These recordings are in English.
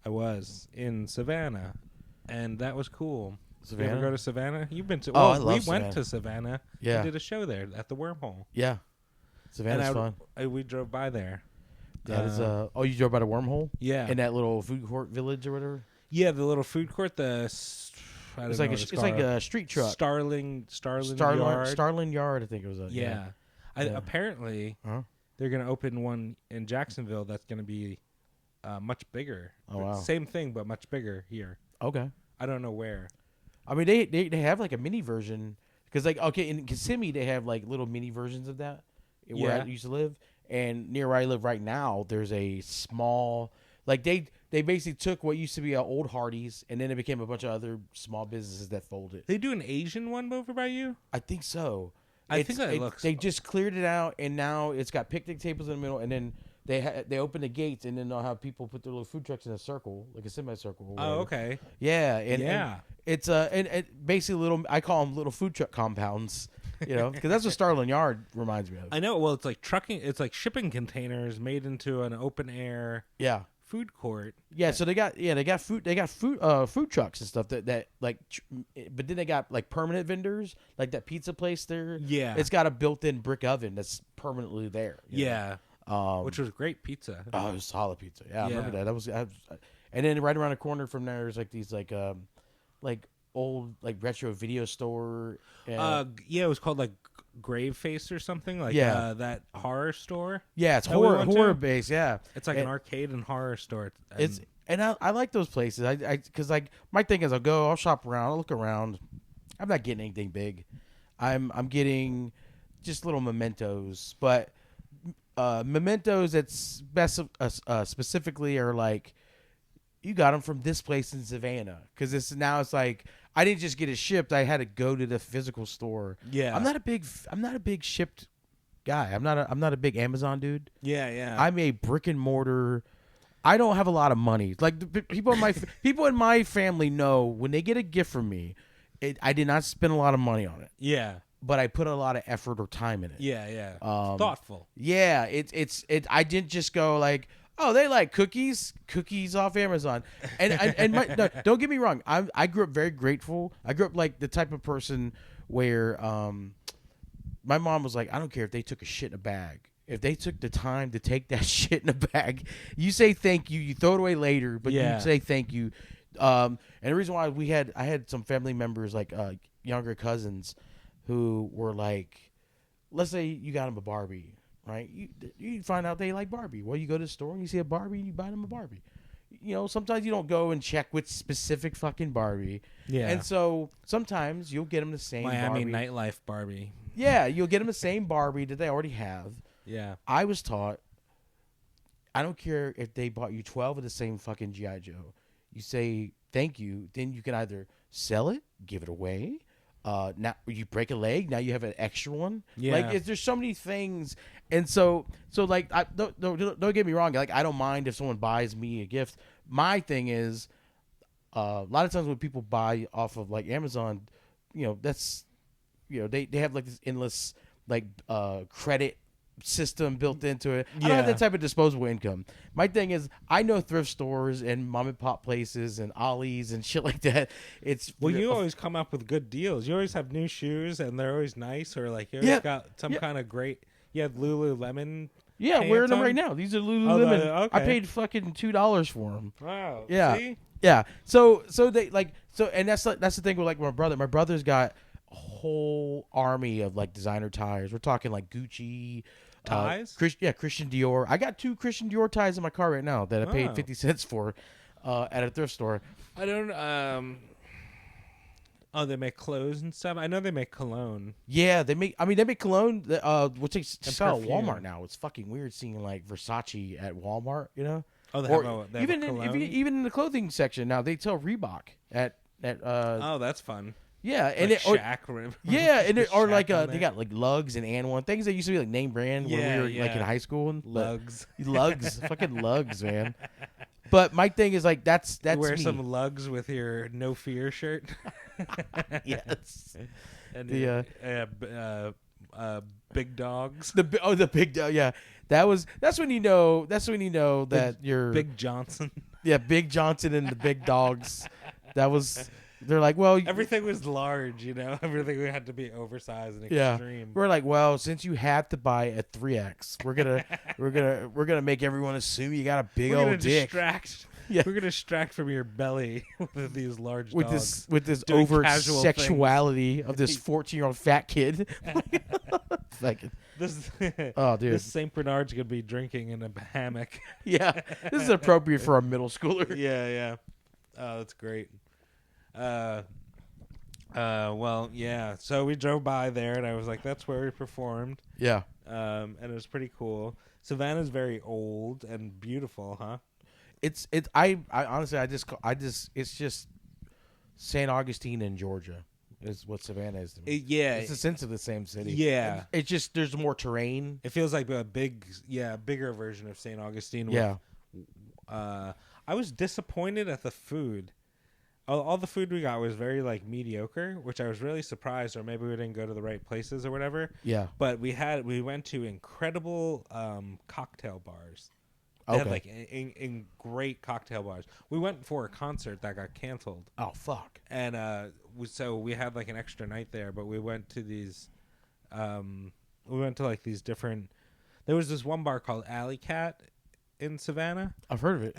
I was in Savannah, and that was cool. Savannah? You ever go to Savannah? You've been to. Oh, I Well, love we Savannah. went to Savannah. Yeah. And did a show there at the Wormhole. Yeah. Savannah's fun. We drove by there. That is oh, you drove by the Wormhole? Yeah. In that little food court village or whatever? Yeah, the little food court. It's like a street truck. Starling Yard. Starling Yard, I think it was. Yeah. Apparently, they're going to open one in Jacksonville that's going to be much bigger. Oh, wow. Same thing, but much bigger here. Okay. I don't know where. I mean, they have like a mini version. Because, like, okay, in Kissimmee, they have like little mini versions of that where I used to live. And near where I live right now, there's a small, like, they basically took what used to be an old Hardee's, and then it became a bunch of other small businesses that folded. They do an Asian one over by you? I think so. I think that looks. They just cleared it out, and now it's got picnic tables in the middle, and then they open the gates, and then they'll have people put their little food trucks in a circle, like a semicircle. Oh, okay. Yeah, and it's and basically little. I call them little food truck compounds. You know, because that's what Starling Yard reminds me of. I know. Well, it's like trucking. It's like shipping containers made into an open air. Yeah. Food court. Yeah, so they got food trucks and stuff that like, but then they got like permanent vendors, like that pizza place there. Yeah, it's got a built-in brick oven that's permanently there. Yeah, which was great pizza. Oh, it was solid pizza. Yeah, I remember that. That was, and then right around the corner from there is like these like old like retro video store. Yeah, it was called like Grave Face or something like that horror store. Yeah, it's horror based. Yeah, it's like an arcade and horror store. And I like those places. I because like my thing is I'll shop around, I'll look around. I'm not getting anything big. I'm getting just little mementos, but mementos that's best specifically are like you got them from this place in Savannah because it's like I didn't just get it shipped. I had to go to the physical store. Yeah, I'm not a big shipped guy. I'm not a big Amazon dude. Yeah. I'm a brick and mortar. I don't have a lot of money. Like the people in my family know when they get a gift from me, I did not spend a lot of money on it. Yeah, but I put a lot of effort or time in it. Yeah. Thoughtful. Yeah, it's I didn't just go like, oh, they like cookies off Amazon. And no, don't get me wrong. I grew up very grateful. I grew up like the type of person where my mom was like, I don't care if they took a shit in a bag. If they took the time to take that shit in a bag, you say thank you. You throw it away later, but you say thank you. And the reason why I had some family members like younger cousins who were like, let's say you got them a Barbie. Right, you find out they like Barbie. Well, you go to the store and you see a Barbie, and you buy them a Barbie. You know, sometimes you don't go and check which specific fucking Barbie. Yeah, and so sometimes you'll get them the same Miami Barbie. Nightlife Barbie. Yeah, you'll get them the same Barbie that they already have. Yeah, I was taught. I don't care if they bought you 12 of the same fucking GI Joe. You say thank you, then you can either sell it, give it away. Now you break a leg, now you have an extra one. Yeah, like there's so many things. And so like, don't get me wrong. Like, I don't mind if someone buys me a gift. My thing is, a lot of times when people buy off of like Amazon, you know, that's, you know, they have like this endless like credit system built into it. I don't have that type of disposable income. My thing is, I know thrift stores and mom and pop places and Ollie's and shit like that. You always come up with good deals. You always have new shoes and they're always nice, or like you always got some kind of great. You have Lululemon. Yeah, I'm wearing them right now. These are Lululemon. Okay. I paid fucking $2 for them. Wow. Yeah. See? Yeah. So they like and that's the thing with like my brother. My brother's got a whole army of like designer tires. We're talking like Gucci ties. Christian Dior. I got 2 Christian Dior ties in my car right now that I paid 50 cents for at a thrift store. I don't. They make clothes and stuff. I know they make cologne. Yeah, they make cologne, which they sell at perfume. Walmart now. It's fucking weird seeing like Versace at Walmart, you know? Oh, they have even in the clothing section now, they sell Reebok at oh, that's fun. Yeah, like and Shaq, yeah, and or like they got like Lugs and One things that used to be like name brand when we were like in high school and Lugs, fucking Lugs, man. But my thing is like that's you wear me. some Lugs with your No Fear shirt. Yes, and big dogs. The big dog. Yeah, that's when you know that you're Big Johnson. Yeah, Big Johnson and the big dogs. That was. They're like, well, everything was large, you know. Everything had to be oversized and yeah. extreme. We're like, well, since you had to buy a 3X, we're gonna make everyone assume you got a big We're old dick. Yeah. We're gonna distract from your belly with these large with dogs. this doing over casual sexuality of this 14-year-old fat kid. Like, This, oh, dude. This Saint Bernard's gonna be drinking in a hammock. Yeah, this is appropriate for a middle schooler. Yeah. Oh, that's great. Well, yeah. So we drove by there, and I was like, "That's where we performed." Yeah. And it was pretty cool. Savannah's very old and beautiful, huh? I honestly it's just St. Augustine in Georgia is what Savannah is to me. It's essentially the same city. Yeah. It's just there's more terrain. It feels like a bigger version of St. Augustine. Yeah. I was disappointed at the food. All the food we got was very like mediocre, which I was really surprised, or maybe we didn't go to the right places or whatever. Yeah. But we went to incredible cocktail bars. They had like in great cocktail bars. We went for a concert that got canceled. Oh fuck. And so we had like an extra night there, but we went to these like these different. There was this one bar called Alley Cat in Savannah. I've heard of it.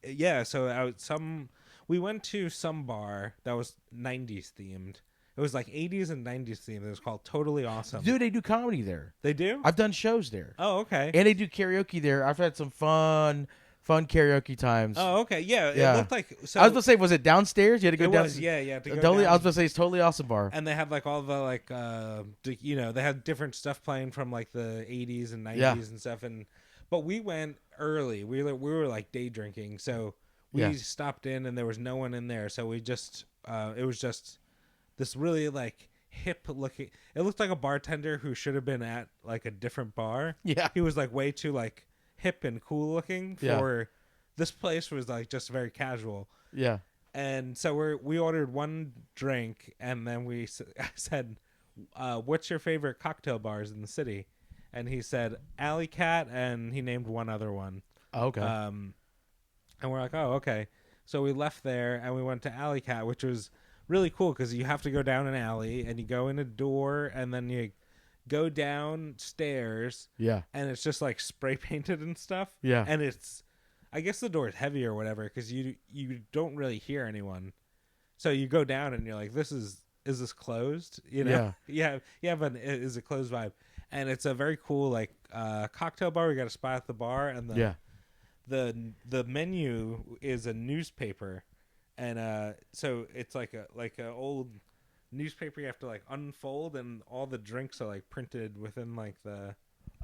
Yeah. And so we went to some bar that was 90s themed. It was like 80s and 90s themed. It was called Totally Awesome. Dude, they do comedy there. They do? I've done shows there. Oh, okay. And they do karaoke there. I've had some fun karaoke times. Oh, okay. Yeah. It looked like. So I was going to say, was it downstairs? You had to go down. Yeah. You had to go totally, down. I was going to say, it's Totally Awesome bar. And they had like all the like, they had different stuff playing from like the 80s and 90s and stuff. But we went early. We were like day drinking. So we stopped in and there was no one in there. So we just, it was just this really like hip looking. It looked like a bartender who should have been at like a different bar. Yeah. He was like way too like hip and cool looking for this place was like just very casual. Yeah. And so we ordered one drink and then I said, what's your favorite cocktail bars in the city? And he said Alley Cat, and he named one other one. Oh, okay. And we're like, oh, okay. So we left there and we went to Alley Cat, which was really cool because you have to go down an alley and you go in a door and then you go downstairs. Yeah. And it's just like spray painted and stuff. Yeah. And I guess the door is heavy or whatever because you don't really hear anyone. So you go down and you're like, is this closed? You know? Yeah. You have an is it closed vibe. And it's a very cool like cocktail bar. We got a spot at the bar and the menu is a newspaper. And so it's like a old newspaper you have to like unfold, and all the drinks are like printed within like the.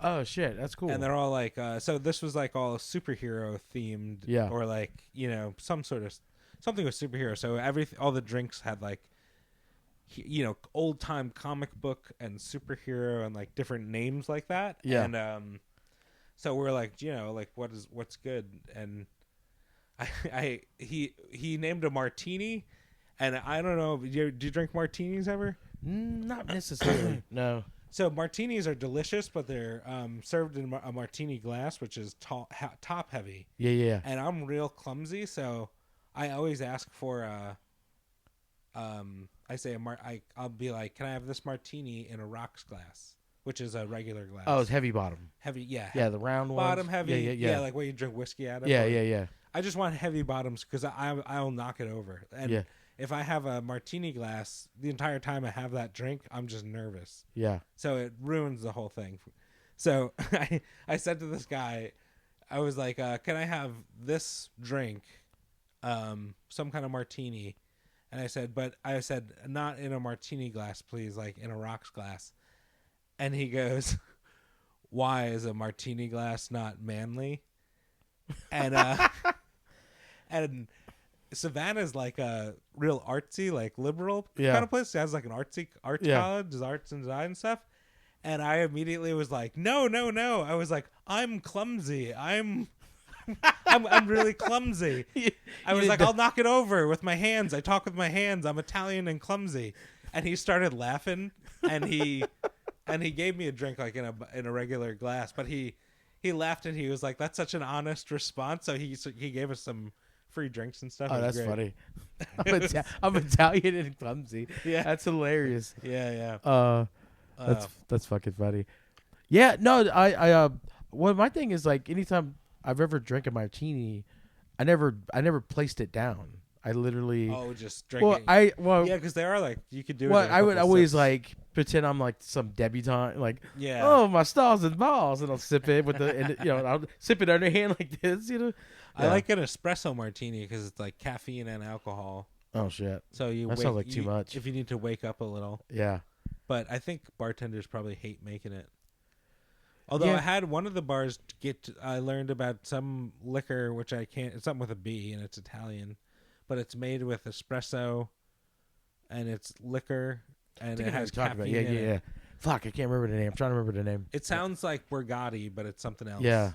Oh shit, that's cool. And they're all like, so this was like all superhero themed, or like something with superhero. So all the drinks had like, old time comic book and superhero and like different names like that. Yeah. And so we're like, what's good and. He named a martini, and I don't know. Do you drink martinis ever? Not necessarily. No. So martinis are delicious, but they're served in a martini glass, which is top heavy. Yeah. And I'm real clumsy, so I always ask for I say I'll be like, can I have this martini in a rocks glass, which is a regular glass. Oh, it's heavy bottom. Heavy, yeah. Yeah, the round one. Bottom heavy. Yeah, like where you drink whiskey out of. Yeah. I just want heavy bottoms because I'll knock it over. And if I have a martini glass, the entire time I have that drink, I'm just nervous. Yeah. So it ruins the whole thing. So I said to this guy, I was like, can I have this drink, some kind of martini? And I said, not in a martini glass, please, like in a rocks glass. And he goes, why is a martini glass not manly? And and Savannah's like a real artsy, like liberal kind of place. It has like an arts college, does arts and design and stuff. And I immediately was like, no. I was like, I'm clumsy. I'm really clumsy. I was like, I'll knock it over with my hands. I talk with my hands. I'm Italian and clumsy. And he started laughing, and he gave me a drink like in a regular glass, but he he laughed and he was like, "That's such an honest response." So he gave us some free drinks and stuff. Oh, It was that's great. funny. I'm Italian and clumsy. Yeah, That's hilarious. yeah. That's fucking funny. Yeah, no, I well, my thing is like anytime I've ever drank a martini, I never placed it down. I literally Oh, just drinking. Yeah, because they are like you could do it. well, in a I would couple always sips. like pretend I'm like some debutante, like Yeah. oh my stars and balls, and I'll sip it with and I'll sip it underhand like this, I like an espresso martini because it's like caffeine and alcohol. Oh shit, So that sounds like too much. If you need to wake up a little. Yeah, But I think bartenders probably hate making it. Although Yeah. I had one of the bars I learned about some liquor, which I can't, it's something with a B and it's Italian, but it's made with espresso and it's liquor and it has caffeine yeah, in it. Fuck, I can't remember the name. I'm trying to remember the name. It sounds like Borgatti, but it's something else. Yeah.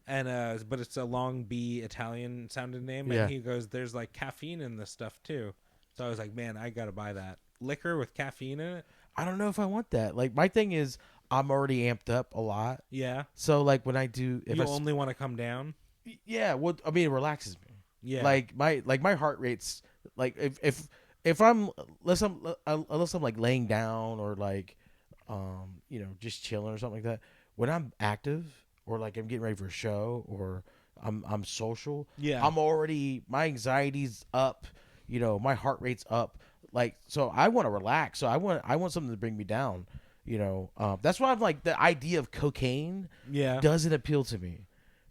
But it's a long B Italian sounding name. Yeah. And he goes, there's like caffeine in this stuff too. So I was like, man, I got to buy that. Liquor with caffeine in it? I don't know if I want that. Like my thing is, I'm already amped up a lot. Yeah. So like when I do, if You I only want to come down? yeah, well, I mean, it relaxes me. Yeah. Like my heart rate's like if I'm unless I'm like laying down or like just chilling or something like that. When I'm active or like I'm getting ready for a show or I'm social, Yeah. I'm already my anxiety's up, my heart rate's up. Like so I want to relax. So I want something to bring me down. That's why I'm like the idea of cocaine Yeah. doesn't appeal to me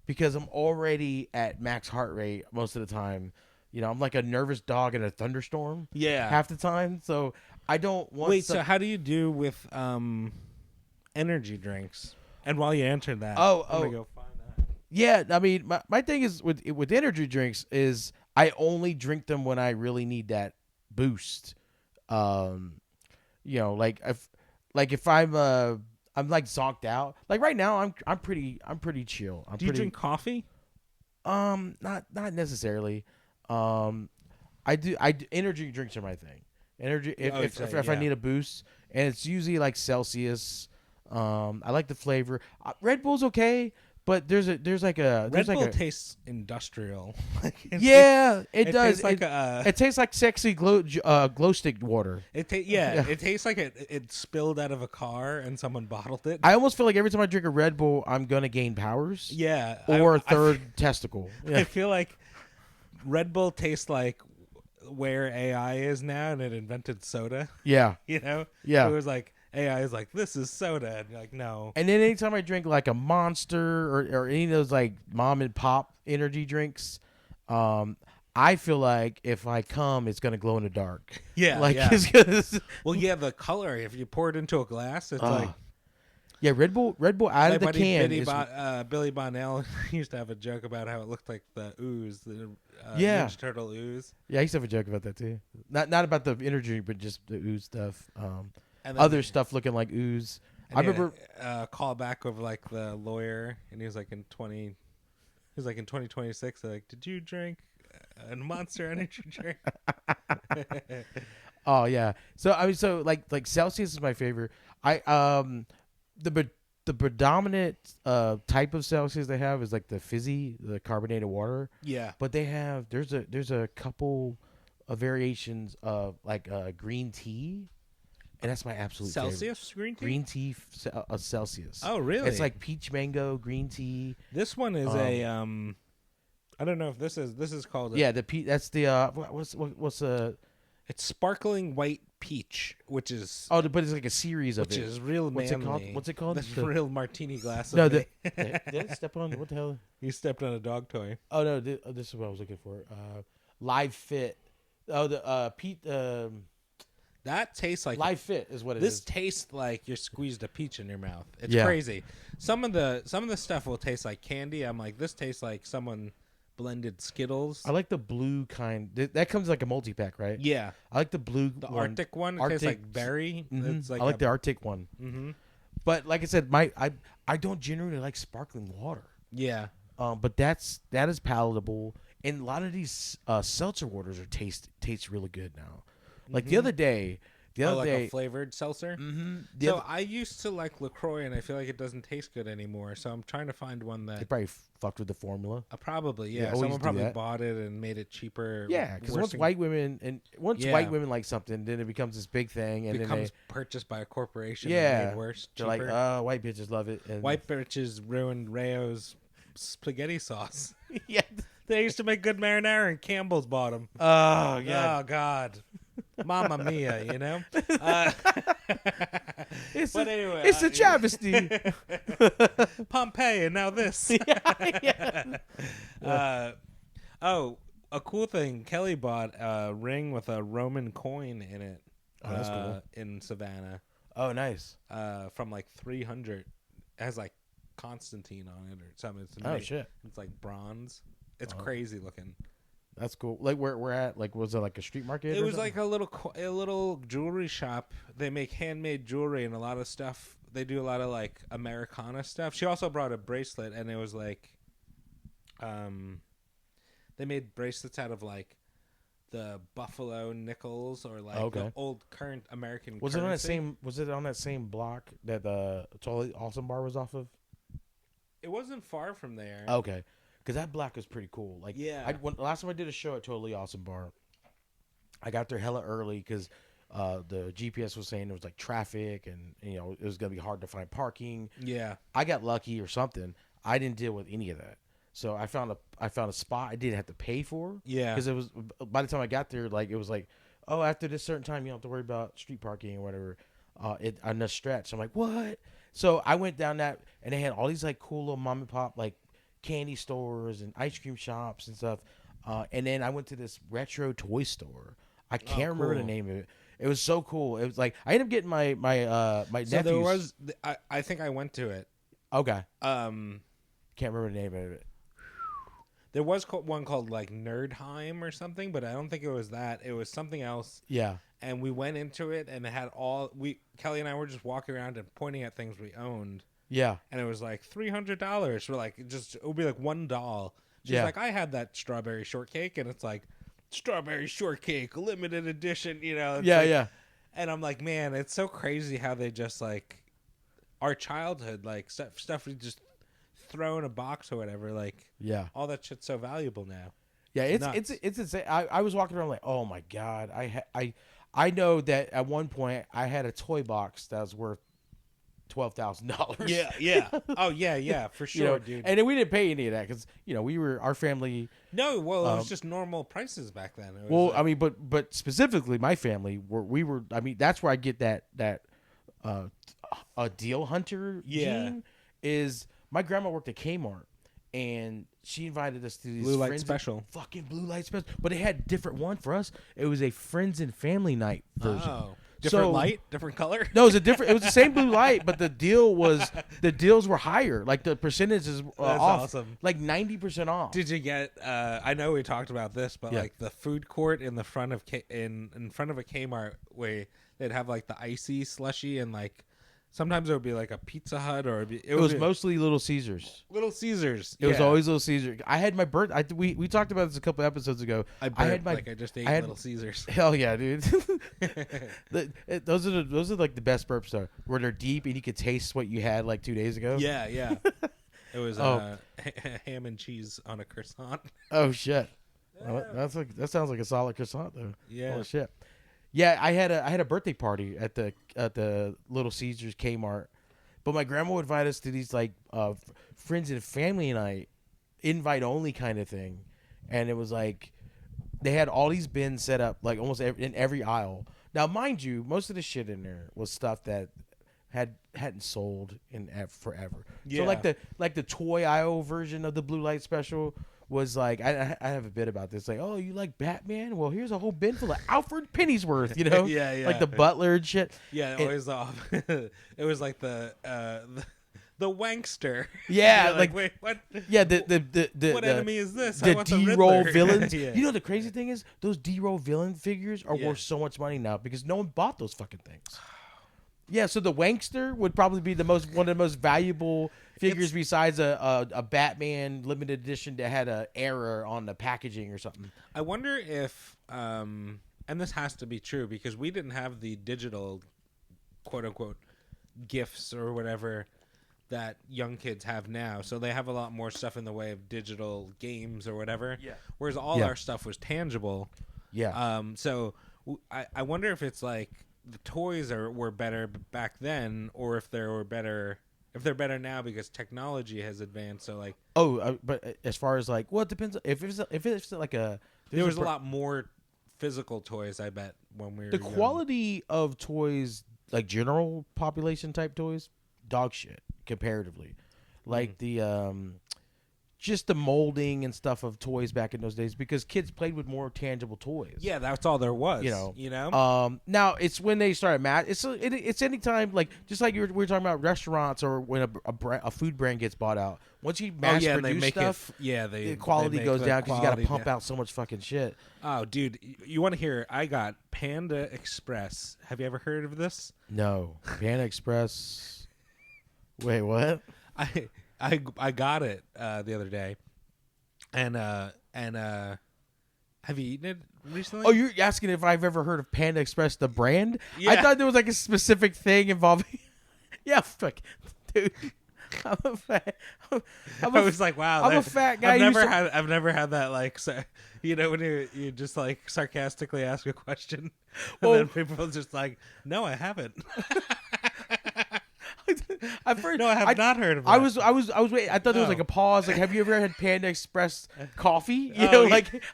because I'm already at max heart rate most of the time. I'm like a nervous dog in a thunderstorm Yeah. half the time. So I don't want. Wait, so how do you do with energy drinks? And while you answer that, I'm gonna go find that. Yeah, I mean, my thing is with energy drinks is I only drink them when I really need that boost. Like if I'm like zonked out. Like right now I'm pretty chill. Do you drink coffee? Not necessarily. I do energy drinks are my thing. Energy if I need a boost, and it's usually like Celsius. I like the flavor. Red Bull's okay, but there's like a Red Bull a, tastes industrial. yeah, it does. Tastes like it tastes like sexy glow stick water. It tastes like it spilled out of a car and someone bottled it. I almost feel like every time I drink a Red Bull, I'm gonna gain powers. Yeah, or a third testicle. I Yeah. feel like Red Bull tastes like where AI is now, and it invented soda. Yeah. Yeah. Yeah. It was like AI is like, this is soda, and you're like, no. And then anytime I drink like a Monster or any of those like mom and pop energy drinks, I feel like if I come, it's gonna glow in the dark. Yeah, like yeah. it's gonna. Well, yeah, the color. If you pour it into a glass, it's like. Yeah, Red Bull out My of the buddy can. Billy Bonnell used to have a joke about how it looked like the ooze, the Yeah. Ninja Turtle ooze. Yeah, I used to have a joke about that too. Not about the energy, but just the ooze stuff. And then Other stuff looking like ooze. I remember call back of like the lawyer, and he was like in 2026. They're like, did you drink a Monster Energy drink? Oh yeah. So I mean, like Celsius is my favorite. The predominant type of Celsius they have is like the fizzy, the carbonated water. Yeah. But they have there's a couple of variations of like green tea, and that's my absolute Celsius green tea. Green tea Celsius. Oh, really? It's like peach mango green tea. This one is I don't know if this is called. Yeah, that's the what's It's sparkling white peach, which is but it's like a series of which it. is real What's manly. it called? What's it called? This real martini glass. No, of me. did I step on what the hell? You stepped on a dog toy. Oh no, this is what I was looking for. Live Fit. Oh, the Pete. That tastes like Live Fit is what it this is. tastes like you squeezed a peach in your mouth. It's Yeah. crazy. Some of the stuff will taste like candy. I'm like, this tastes like someone blended Skittles. I like the blue kind. That comes like a multi-pack, right? Yeah, I like the blue. the Arctic one. It tastes like berry. Mhm. It's like I like the Arctic one. Mm-hmm. But like I said, I don't generally like sparkling water. Yeah. But that is palatable, and a lot of these seltzer waters taste really good now. Like the other day, The other like day, a flavored seltzer. mm-hmm, So I used to like LaCroix, and I feel like it doesn't taste good anymore. So I'm trying to find one they that probably fucked with the formula. probably They always someone do probably that. bought it and made it cheaper. Yeah, because worse once than- white women like something, then it becomes this big thing, and becomes then purchased by a corporation. they And made worse, they're cheaper. like, white bitches love it. And White bitches ruined Rayo's spaghetti sauce. yeah. They used to make good marinara, and Campbell's bought them. Oh yeah. Oh God, Mamma Mia, you know. It's But anyway, it's a travesty. Pompeii, and now this. Oh, a cool thing. Kelly bought a ring with a Roman coin in it. Oh, that's cool. In Savannah. Oh, nice. From like 300. It has like Constantine on it or something. It's Oh shit. It's like bronze. It's crazy looking. That's cool. Like where we're at, like was it like a street market? It or was something? like a little jewelry shop. They make handmade jewelry and a lot of stuff. They do a lot of like Americana stuff. She also brought a bracelet, and it was like, they made bracelets out of like the buffalo nickels or like the old current American. Was currency. it on that same? Was it on that same block that the Totally Awesome bar was off of? It wasn't far from there. Okay, because that block was pretty cool. Like, yeah. Last time I did a show at Totally Awesome Bar, I got there hella early because the GPS was saying there was like traffic and it was gonna be hard to find parking. Yeah. I got lucky or something. I didn't deal with any of that. So I found a spot I didn't have to pay for. Yeah. Because it was, by the time I got there, like it was like, oh, after this certain time you don't have to worry about street parking or whatever. On the stretch, I'm like, what? So I went down that, and they had all these like cool little mom and pop like candy stores and ice cream shops and stuff. And then I went to this retro toy store. I can't remember the name of it. It was so cool. It was like I ended up getting my nephews. So there was. I think I went to it. Okay. Can't remember the name of it. There was one called like Nerdheim or something, but I don't think it was that. It was something else. Yeah. And we went into it, and it had Kelly and I were just walking around and pointing at things we owned. Yeah. And it was like $300. We're like, it would be like one doll. She's like, I had that strawberry shortcake, and it's like strawberry shortcake, limited edition, It's yeah. And I'm like, man, it's so crazy how they just like our childhood, like stuff we just throw in a box or whatever, like all that shit's so valuable now. Yeah, it's insane. I was walking around like, oh my god, I know that at one point I had a toy box that was worth $12,000. Yeah. Oh yeah, for sure, dude. And then we didn't pay any of that because we were our family. No, well, it was just normal prices back then. I mean, but specifically my family we were. I mean, that's where I get that a deal hunter gene is. My grandma worked at Kmart, and she invited us to these Blue Light Special. Fucking Blue Light Special. But it had a different one for us. It was a Friends and Family Night version. Oh. Different light? Different color? No, it was the same blue light, but the deals were higher. Like the percentages were off. Awesome. Like 90% off. Did you get I know we talked about this, but like the food court in the front of in front of a Kmart where they'd have like the icy slushy and like sometimes it would be like a Pizza Hut or it was mostly Little Caesars. Little Caesars. It was always Little Caesars. I had my birthday. We talked about this a couple episodes ago. I just ate Little Caesars. Hell yeah, dude. Those are like the best burps though, where they're deep and you could taste what you had like 2 days ago. Yeah. It was ham and cheese on a croissant. Oh shit. Well, that sounds like a solid croissant though. Yeah. Oh shit. Yeah, I had a birthday party at the Little Caesars Kmart, but my grandma would invite us to these like friends and family night, invite only kind of thing, and it was like they had all these bins set up like almost in every aisle. Now, mind you, most of the shit in there was stuff that hadn't sold in forever. Yeah. So like the toy aisle version of the Blue Light Special was like I have a bit about this, like, oh, you like Batman? Well, here's a whole bin full of Alfred Pennyworth, yeah, like the butler and shit. Yeah, it was it was like the wankster. Yeah, like wait, what? Yeah, the what enemy is this? The D-roll villains. Yeah. You know the crazy thing is those D-roll villain figures are worth so much money now because no one bought those fucking things. Yeah, so the wankster would probably be one of the most valuable figures besides a Batman limited edition that had an error on the packaging or something. I wonder if and and this has to be true because we didn't have the digital, quote unquote, gifts or whatever that young kids have now. So they have a lot more stuff in the way of digital games or whatever. Yeah. Whereas all our stuff was tangible. Yeah. So I wonder if it's like the toys were better back then, or if they were better. If they're better now because technology has advanced, so like but as far as like, well, it depends. If it's like there was a lot more physical toys, I bet, when we were the young. quality of toys, like general population type toys, dog shit comparatively. Like the just the molding and stuff of toys back in those days, because kids played with more tangible toys. Yeah, that's all there was. You know. Now it's when they started it's anytime, like just like we were talking about restaurants, or when a food brand gets bought out. Once you mass produce stuff, the quality goes down because you got to pump out so much fucking shit. Oh, dude, you want to hear? I got Panda Express. Have you ever heard of this? No, Panda Express. Wait, what? I got it the other day, and have you eaten it recently? Oh, you're asking if I've ever heard of Panda Express, the brand? Yeah. I thought there was like a specific thing involving. Yeah, fuck, dude. I'm a fat. I was like, wow, I'm a fat guy. I've never had that, like, so, you know, when you just like sarcastically ask a question, and then people are just like, no, I haven't. I've heard, no, I have not heard of it. I was waiting. I thought there was like a pause. Like, have you ever had Panda Express coffee? You know, like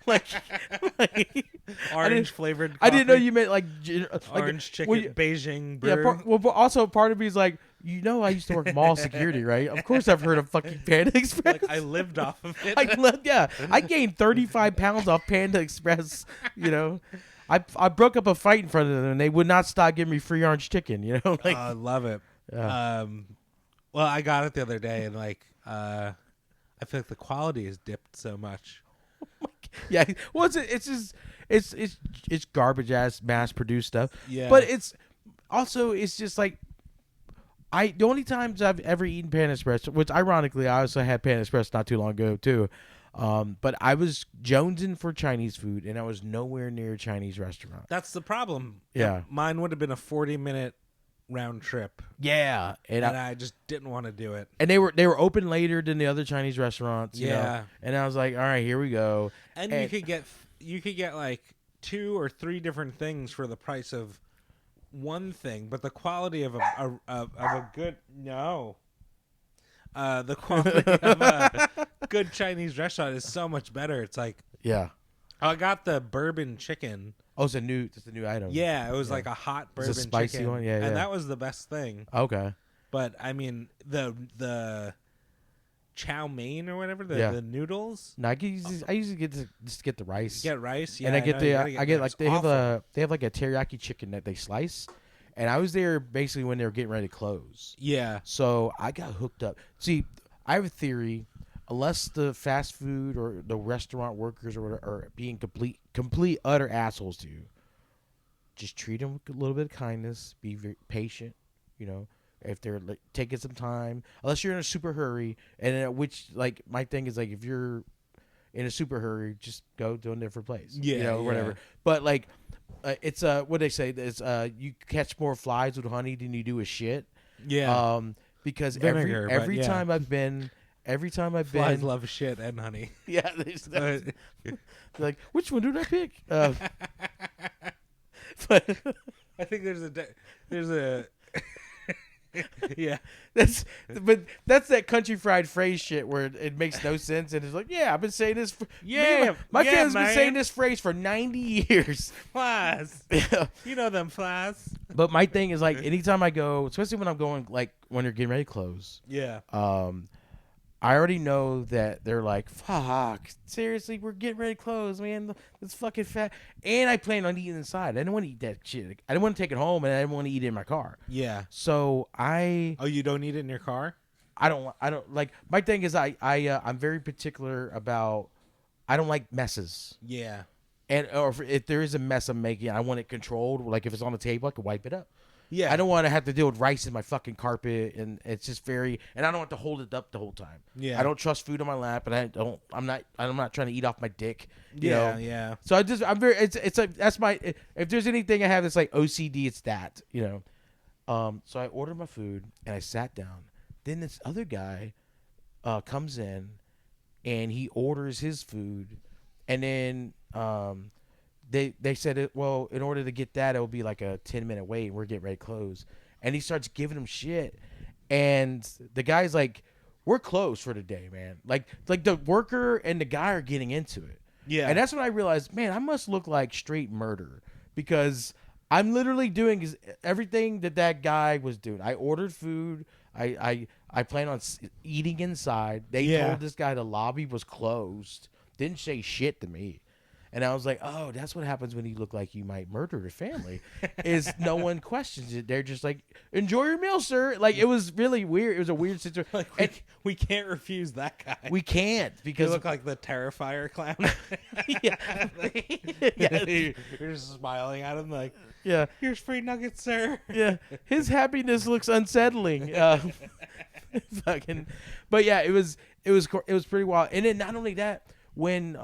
orange flavored coffee. I didn't know you meant like orange chicken, Beijing brew. Yeah, but also part of me is like, you know, I used to work mall security, right? Of course, I've heard of fucking Panda Express. Like, I lived off of it. I gained 35 pounds off Panda Express. You know, I broke up a fight in front of them, and they would not stop giving me free orange chicken. You know, like I love it. Yeah. Well, I got it the other day, and like, I feel like the quality has dipped so much. Yeah, well, it's garbage ass mass produced stuff. Yeah, but it's just like the only times I've ever eaten Panda Express, which ironically I also had Panda Express not too long ago too. But I was jonesing for Chinese food, and I was nowhere near a Chinese restaurant. That's the problem. Yeah, mine would have been a 40-minute round trip. Yeah, and I just didn't want to do it. And they were open later than the other Chinese restaurants. You know? Yeah, and I was like, all right, here we go. And you could get like 2 or 3 different things for the price of one thing, but the quality of a good the quality of a good Chinese restaurant is so much better. It's like, yeah. I got the bourbon chicken. Oh, it's a new item. Yeah, it was like a hot bourbon chicken. It's a spicy one, yeah, and that was the best thing. Okay. But I mean, the chow mein or whatever, the noodles. No, I usually get the rice. Get rice, yeah. And they have like a teriyaki chicken that they slice. And I was there basically when they were getting ready to close. Yeah. So I got hooked up. See, I have a theory. Unless the fast food or the restaurant workers are being complete utter assholes to you, just treat them with a little bit of kindness. Be very patient. You know, if they're taking some time, unless you're in a super hurry, and which like my thing is like if you're in a super hurry, just go to a different place. Yeah, you know, whatever. But like, it's what they say is you catch more flies with honey than you do with shit. Yeah. Because Vinegar, every time I've been. Flies love shit and honey. Yeah, they're like, which one did I pick? But I think there's a yeah. That's that country fried phrase shit where it makes no sense and it's like, yeah, I've been saying this. My family's been saying this phrase for 90 years. Flies. Yeah. You know them flies. But my thing is like, anytime I go, especially when I'm going like when they're getting ready to close. Yeah. I already know that they're like, fuck, seriously, we're getting ready to close, man. It's fucking fat. And I plan on eating inside. I didn't want to eat that shit. I didn't want to take it home, and I didn't want to eat it in my car. Yeah. So Oh, you don't eat it in your car? I don't like, my thing is I'm very particular about, I don't like messes. Yeah. And or if there is a mess I'm making, I want it controlled. Like if it's on the table, I can wipe it up. Yeah. I don't want to have to deal with rice in my fucking carpet, and it's just very. And I don't want to hold it up the whole time. Yeah. I don't trust food on my lap, and I'm not trying to eat off my dick. You Yeah, know? yeah. So I'm very. It's like that's my. If there's anything I have that's like OCD, it's that. You know. So I ordered my food and I sat down. Then this other guy comes in and he orders his food, and then they said, well, in order to get that, it will be like a 10-minute wait. We're getting ready to close. And he starts giving him shit. And the guy's like, we're closed for the day, man. Like the worker and the guy are getting into it. Yeah. And that's when I realized, man, I must look like straight murder, because I'm literally doing everything that guy was doing. I ordered food. I plan on eating inside. They told this guy the lobby was closed. Didn't say shit to me. And I was like, oh, that's what happens when you look like you might murder a family. Is no one questions it. They're just like, enjoy your meal, sir. Like, it was really weird. It was a weird situation. Like, we can't refuse that guy. We can't, because You look like the Terrifier clown. yeah. You're just smiling at him like, Yeah. here's free nuggets, sir. Yeah. His happiness looks unsettling. Fucking, but yeah, it was pretty wild. And then not only that, when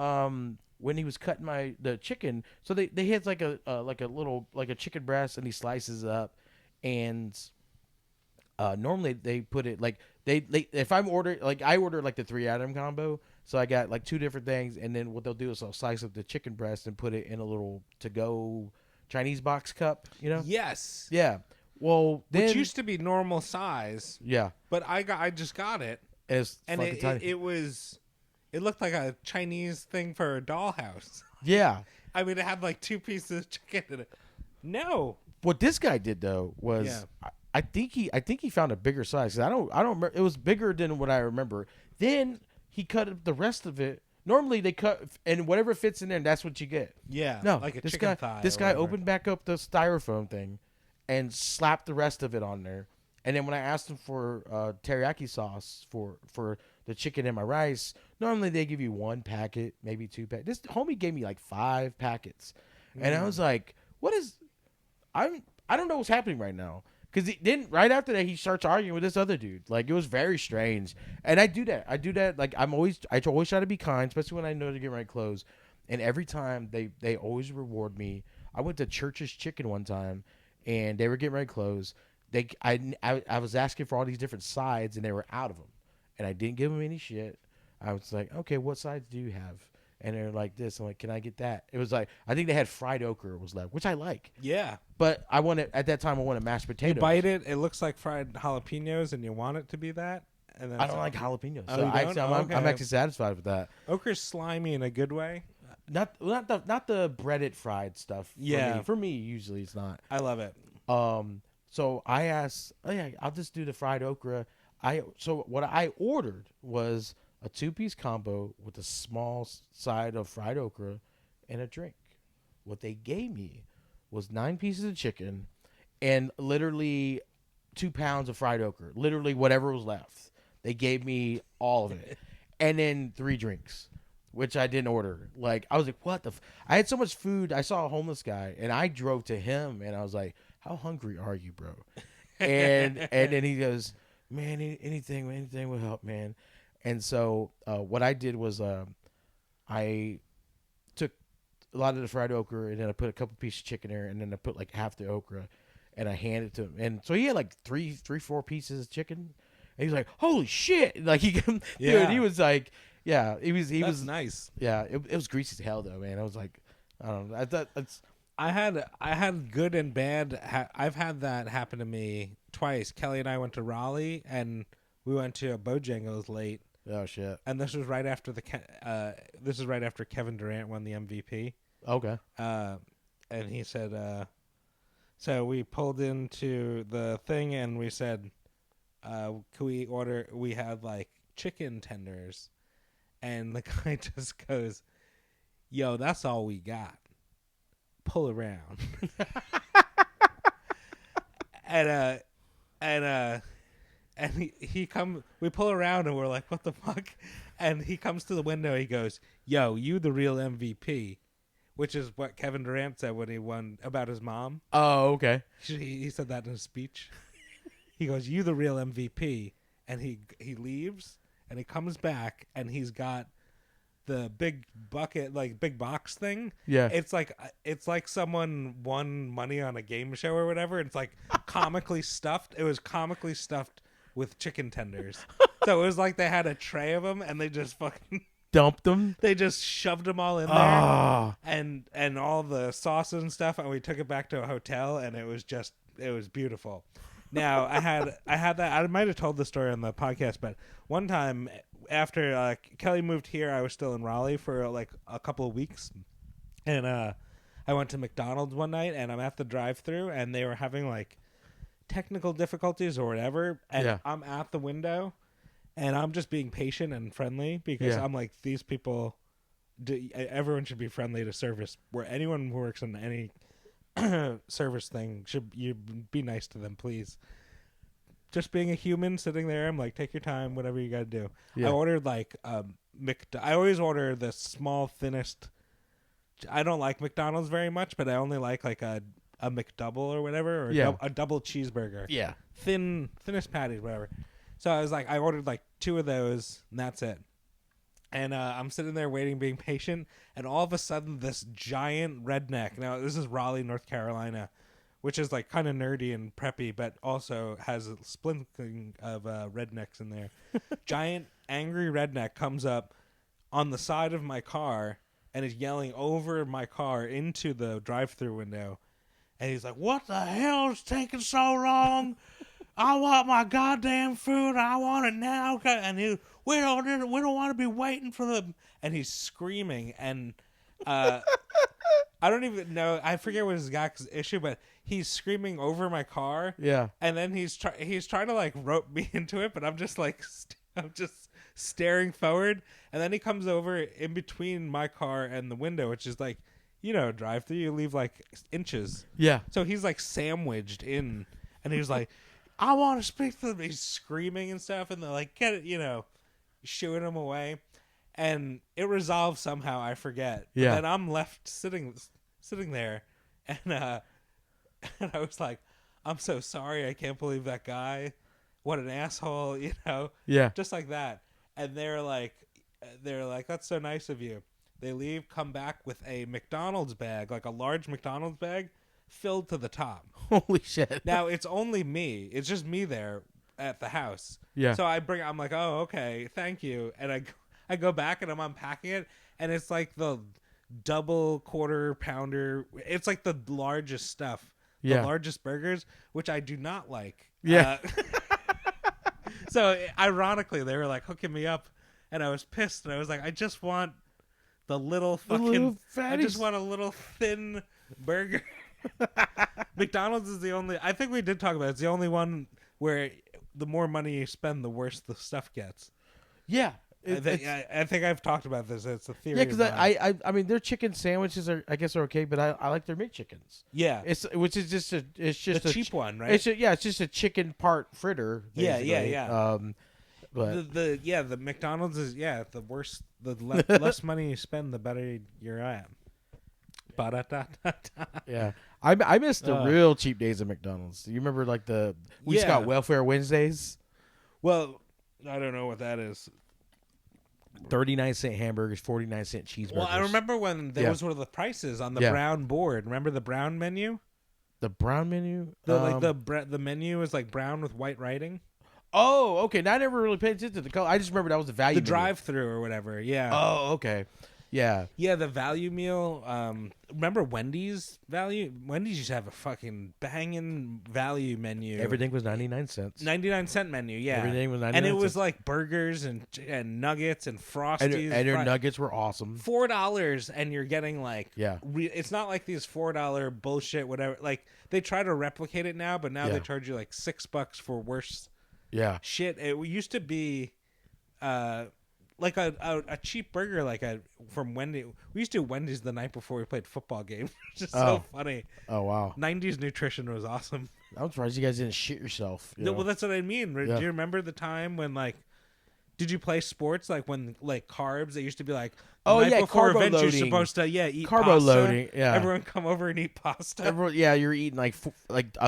he was cutting the chicken, so they had like a little chicken breast, and he slices it up, and normally they put it like they if I order like I order like the 3-item combo, so I got like 2 different things, and then what they'll do is they'll slice up the chicken breast and put it in a little to-go Chinese box cup, you know? Yes. Yeah. Well, then, Which used to be normal size. Yeah. But I just got it. And it looked like a Chinese thing for a dollhouse. Yeah. I mean, it had like 2 pieces of chicken in it. No. What this guy did though was, I think he found a bigger size. 'Cause I don't remember. It was bigger than what I remember. Then he cut up the rest of it. Normally they cut, and whatever fits in there, that's what you get. Yeah. No, like a this chicken guy, thigh. This or guy whatever. opened back up the styrofoam thing, and slapped the rest of it on there. And then when I asked him for teriyaki sauce for the chicken and my rice, normally they give you 1 packet, maybe 2 packets. This homie gave me like 5 packets, and I was like, "What is? I don't know what's happening right now." Because then right after that, he starts arguing with this other dude. Like, it was very strange. And I do that. Like, I always try to be kind, especially when I know to get my clothes. And every time they always reward me. I went to Church's Chicken one time, and they were getting ready to close. I was asking for all these different sides, and they were out of them. And I didn't give them any shit. I was like, okay, what sides do you have? And they're like this. I'm like, can I get that? It was like, I think they had fried okra was left, which I like. Yeah. But at that time, I wanted mashed potatoes. You bite it, it looks like fried jalapenos, and you want it to be that. And then I don't like jalapenos. Oh, So you don't? I'm actually satisfied with that. Okra's slimy in a good way. Not the breaded fried stuff. Yeah. For me, usually it's not. I love it. So I asked, oh yeah, I'll just do the fried okra. So what I ordered was a 2-piece combo with a small side of fried okra and a drink. What they gave me was 9 pieces of chicken and literally 2 pounds of fried okra. Literally whatever was left. They gave me all of it. And then 3 drinks, which I didn't order. Like, I was like, what the I had so much food. I saw a homeless guy, and I drove to him, and I was like, how hungry are you, bro? And then he goes, man, anything will help, man. And so what I did was I took a lot of the fried okra, and then I put a couple pieces of chicken there, and then I put like half the okra, and I handed it to him. And so he had like 4 pieces of chicken, and he was like, holy shit. Like, dude, he was like, yeah, he was nice. Yeah, it was greasy as hell though, man. I was like, I don't know. I thought I had good and bad. I've had that happen to me twice. Kelly and I went to Raleigh, and we went to a Bojangles late. Oh shit! And this was right after Kevin Durant won the MVP. Okay. And he said, so we pulled into the thing, and we said, can we order? We had like chicken tenders, and the guy just goes, "Yo, that's all we got. Pull around." And he come. We pull around, and we're like, "What the fuck?" And he comes to the window. He goes, "Yo, you the real MVP. which is what Kevin Durant said when he won about his mom. Oh, okay. He said that in his speech. He goes, "You the real MVP," and he leaves and he comes back and he's got the big bucket, like big box thing. Yeah. It's like someone won money on a game show or whatever. It's like comically stuffed. It was comically stuffed with chicken tenders. So it was like they had a tray of them and they just fucking Dumped them. they just shoved them all in there Oh. and all the sauces and stuff, and we took it back to a hotel and it was beautiful. Now I had that. I might have told the story on the podcast, but one time after Kelly moved here, I was still in Raleigh for like a couple of weeks, and I went to McDonald's one night, and I'm at the drive-thru, and they were having like technical difficulties or whatever, and Yeah. I'm at the window, and I'm just being patient and friendly because I'm like, these people, everyone should be friendly to service. Where anyone who works in any service thing, should you be nice to them, please. Just being a human sitting there, I'm like, take your time, whatever you gotta do. Yeah. I ordered like I always order the small, thinnest. I don't like McDonald's very much, but I only like a McDouble or whatever, or a double cheeseburger. Yeah. Thinnest patties, whatever. So I was like, I ordered like 2 of those, and that's it. And I'm sitting there waiting, being patient, and all of a sudden, this giant redneck. Now, this is Raleigh, North Carolina, which is like kind of nerdy and preppy, but also has a sprinkling of rednecks in there. Giant, angry redneck comes up on the side of my car and is yelling over my car into the drive-thru window. And he's like, "What the hell is taking so long? I want my goddamn food. I want it now." And we don't want to be waiting for them. And he's screaming. And I don't even know. I forget what his exact issue, but he's screaming over my car. Yeah. And then he's trying to like rope me into it, but I'm just like I'm just staring forward. And then he comes over in between my car and the window, which is like, drive through, you leave like inches. Yeah. So he's like sandwiched in, and he's like, "I want to speak to them." He's screaming and stuff, and they're like, "Get it," shooing him away. And it resolved somehow, I forget. Yeah. And I'm left sitting there, and and I was like, "I'm so sorry. I can't believe that guy. What an asshole," Yeah. just like that. And they're like, "That's so nice of you." They leave, come back with a McDonald's bag, like a large McDonald's bag, filled to the top. Holy shit. Now it's only me. It's just me there at the house. Yeah. So I'm like, "Oh, okay, thank you." And I go back and I'm unpacking it, and it's like the double quarter pounder. It's like the largest stuff. Yeah. The largest burgers, which I do not like. Yeah. So ironically, they were like hooking me up, and I was pissed, and I was like, "I just want the little fucking. little I just want a little thin burger." McDonald's is the only. I think we did talk about it. It's the only one where the more money you spend, the worse the stuff gets. Yeah. I think I've talked about this. It's a theory. Yeah, because I mean, their chicken sandwiches are okay, but I like their McChickens. Yeah, Which is just a cheap one, right? It's just a chicken part fritter. Basically. Yeah. But the McDonald's is the worst. The less money you spend, the better you're at. Ba-da-da-da-da. yeah, I miss the real cheap days of McDonald's. You remember like we just got Welfare Wednesdays. Well, I don't know what that is. 39-cent hamburgers, 49-cent cheeseburgers. Well, I remember when those were the prices on the brown board. Remember the brown menu? The brown menu? The menu is like brown with white writing. Oh, okay. Now I never really paid attention to the color. I just remember that was the value. The menu. drive-through or whatever. Yeah. Oh, okay. Yeah. Yeah, the value meal. Remember Wendy's value? Wendy's used to have a fucking banging value menu. Everything was 99 cents. 99-cent menu, yeah. Everything was 99 and it cents. was like burgers and nuggets and Frosties. And their nuggets were awesome. $4, and you're getting like it's not like these $4 bullshit whatever. Like they try to replicate it now, but now they charge you like $6 for worse. Shit. It used to be, like a cheap burger, like from Wendy's. We used to do Wendy's the night before we played football games. It's just so funny. Oh wow. 90s nutrition was awesome. I'm surprised you guys didn't shit yourself. No, well, that's what I mean. Do you remember the time when like Did you play sports like when like carbs? They used to be like the Oh, night yeah, before carbo events you're loading. supposed to eat Carbo pasta. loading, yeah. Everyone come over and eat pasta. Everyone, yeah, you're eating like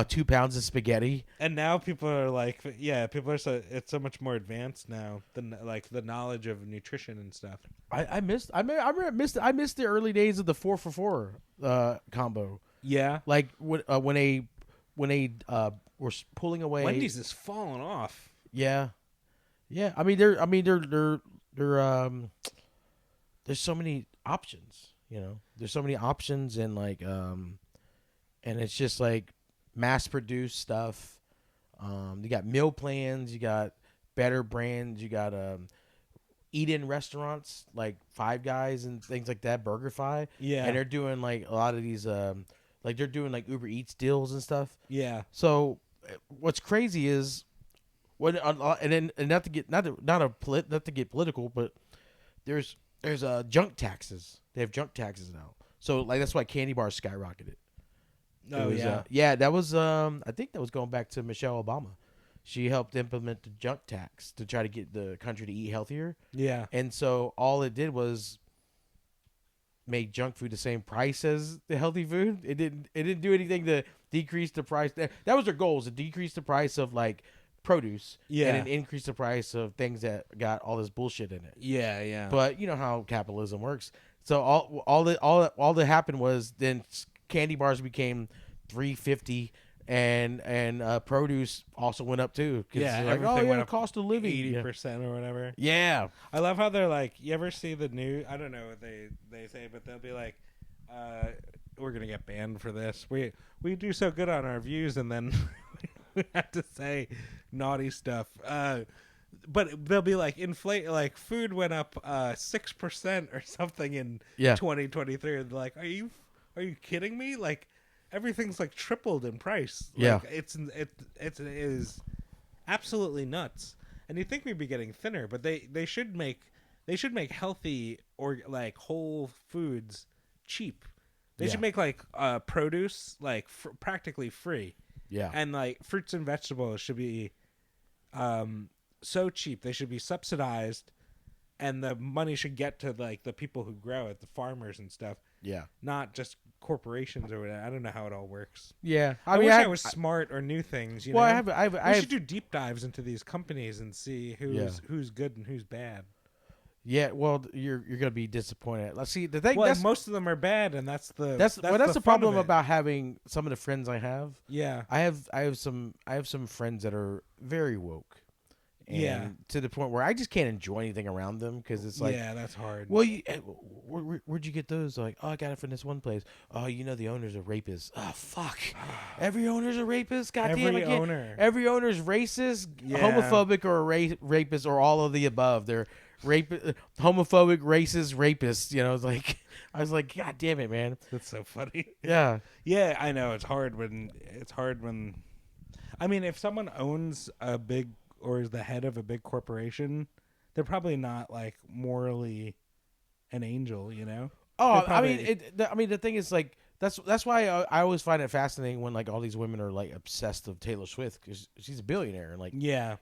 2 pounds of spaghetti. And now people are like, people are it's so much more advanced now than like the knowledge of nutrition and stuff. I missed the early days of the 4 for 4 combo. Yeah, Like when they were pulling away. Wendy's is falling off. Yeah. I mean, there's so many options, you know. There's so many options, and like and it's just like mass produced stuff. You got meal plans, you got better brands, you got eat-in restaurants like Five Guys and things like that, BurgerFi. Yeah, And they're doing like a lot of these like they're doing like Uber Eats deals and stuff. Yeah. So what's crazy is when and not to get political, but there's junk taxes. They have junk taxes now. So like that's why candy bars skyrocketed. Oh yeah. Yeah, that was I think that was going back to Michelle Obama. She helped implement the junk tax to try to get the country to eat healthier. Yeah. And so all it did was make junk food the same price as the healthy food. It didn't do anything to decrease the price. That was their goal, was to decrease the price of like produce, Yeah. and then increase the price of things that got all this bullshit in it. Yeah. But you know how capitalism works. So all that happened was then candy bars became $3.50, and produce also went up too. Yeah, like, everything went the up cost of living 80% or whatever. Yeah. I love how they're like, you ever see the new, I don't know what they say, but they'll be like, we're gonna get banned for this. We do so good on our views, and then we have to say naughty stuff. But they'll be like, like food went up 6% or something in 2023. And they're like, are you kidding me? Like everything's like tripled in price. Yeah. Like, it is absolutely nuts. And you think we'd be getting thinner, but they should make healthy or like whole foods cheap. They should make like produce like practically free. Yeah. And like fruits and vegetables should be so cheap. They should be subsidized, and the money should get to like the people who grow it, the farmers and stuff. Yeah. Not just corporations or whatever. I don't know how it all works. Yeah. I wish I was smart or knew things. You know? I should do deep dives into these companies and see who's good and who's bad. Yeah, well, you're gonna be disappointed. Let's see the thing. Well, most of them are bad, and that's the problem about having some of the friends I have. Yeah, I have some friends that are very woke. And to the point where I just can't enjoy anything around them because it's like, that's hard. Well, where'd you get those? Like, oh, I got it from this one place. Oh, you know the owners are rapists. Oh, fuck. Every owner's a rapist. Goddamn, every owner's racist, homophobic, or a rapist, or all of the above. They're homophobic, racist, rapists. You know, it's like I was like, God damn it, man. That's so funny. Yeah, yeah, I know. It's hard when. I mean, if someone owns a big or is the head of a big corporation, they're probably not like morally an angel, you know? Oh, probably, the thing is like that's why I always find it fascinating when like all these women are like obsessed with Taylor Swift because she's a billionaire and like you know,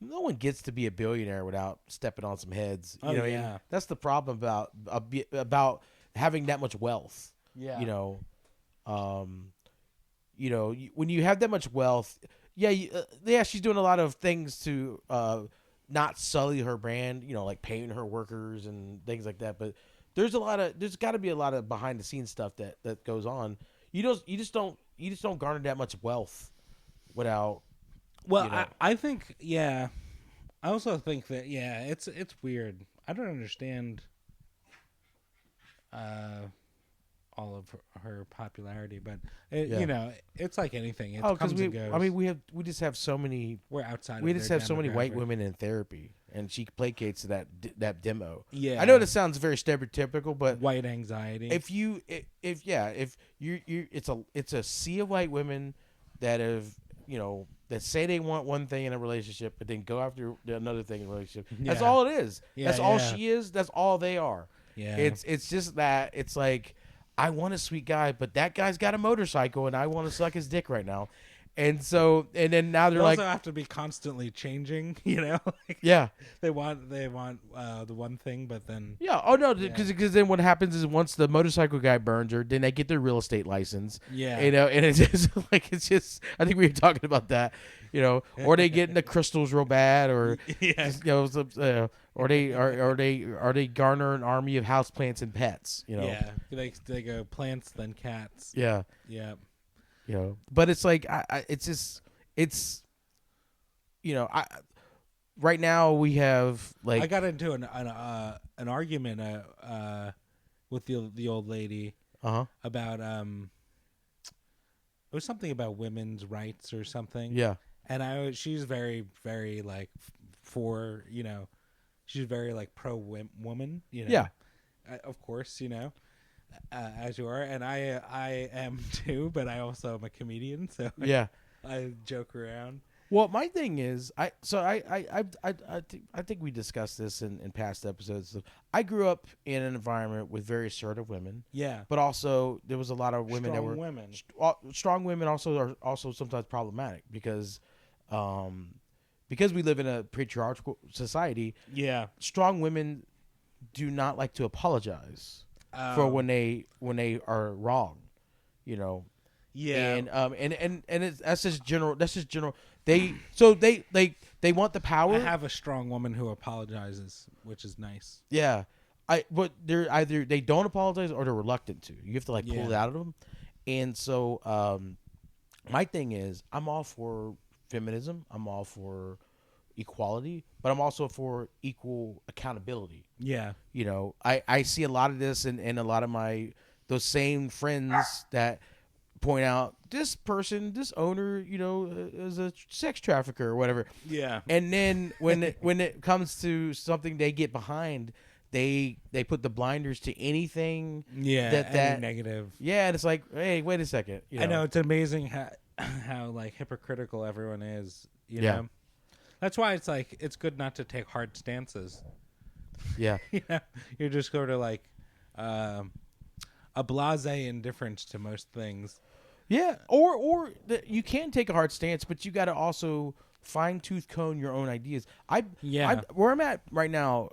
no one gets to be a billionaire without stepping on some heads. You know, and that's the problem about having that much wealth. Yeah, you know, when you have that much wealth. Yeah, she's doing a lot of things to not sully her brand, you know, like paying her workers and things like that. But there's got to be a lot of behind the scenes stuff that goes on. You just don't garner that much wealth without. Well, you know. I think I also think that it's weird. I don't understand all of her popularity, but you know, it's like anything. It comes and goes. I mean, we just have so many. We're outside. We just have so many white women in therapy, and she placates to that demo. Yeah, I know this sounds very stereotypical, but white anxiety. If you, it's a sea of white women that have, you know, that say they want one thing in a relationship, but then go after another thing in a relationship. That's all it is. That's all she is. That's all they are. Yeah, it's just that it's like. I want a sweet guy, but that guy's got a motorcycle, and I want to suck his dick right now. And so, and then now they're They like, also have to be constantly changing, you know? Like, yeah. they want the one thing, but then Yeah. Oh no, Yeah. because then what happens is once the motorcycle guy burns her, then they get their real estate license. Yeah. You know, and it's just like it's just. I think we were talking about that. You know, or they get into crystals real bad, or Yeah. just, you know, or they garner an army of houseplants and pets. You know. Yeah, they go plants then cats. Yeah. Yeah, You know, but it's like it's just it's. You know, right now we have like I got into an argument with the old lady about it was something about women's rights or something. Yeah. And she's very very like for she's very like pro woman. Yeah. Of course as you are, and I am too, but I also am a comedian, so Yeah. I joke around. Well, my thing is, I think we discussed this in past episodes. I grew up in an environment with very assertive women. Yeah, But also there was a lot of women strong that were women. strong women. Also are also sometimes problematic because we live in a patriarchal society. Yeah, Strong women do not like to apologize for when they are wrong. You know. Yeah, And that's just general. That's just general. They want the power. I have a strong woman who apologizes, which is nice. Yeah, but they're either they don't apologize or they're reluctant to. You have to like pull it out of them. And so my thing is, I'm all for feminism. I'm all for equality, but I'm also for equal accountability. Yeah, You know, I see a lot of this in a lot of those same friends that point out this owner, is a sex trafficker or whatever. yeah, And then when it comes to something they get behind, they put the blinders to anything. yeah. That negative. Yeah, and it's like, hey, wait a second. I know it's amazing how like hypocritical everyone is. You Yeah. know, that's why it's like it's good not to take hard stances. Yeah. You're just sort of like a blasé indifference to most things. Yeah, you can take a hard stance, but you got to also fine tooth comb your own ideas. Where I'm at right now.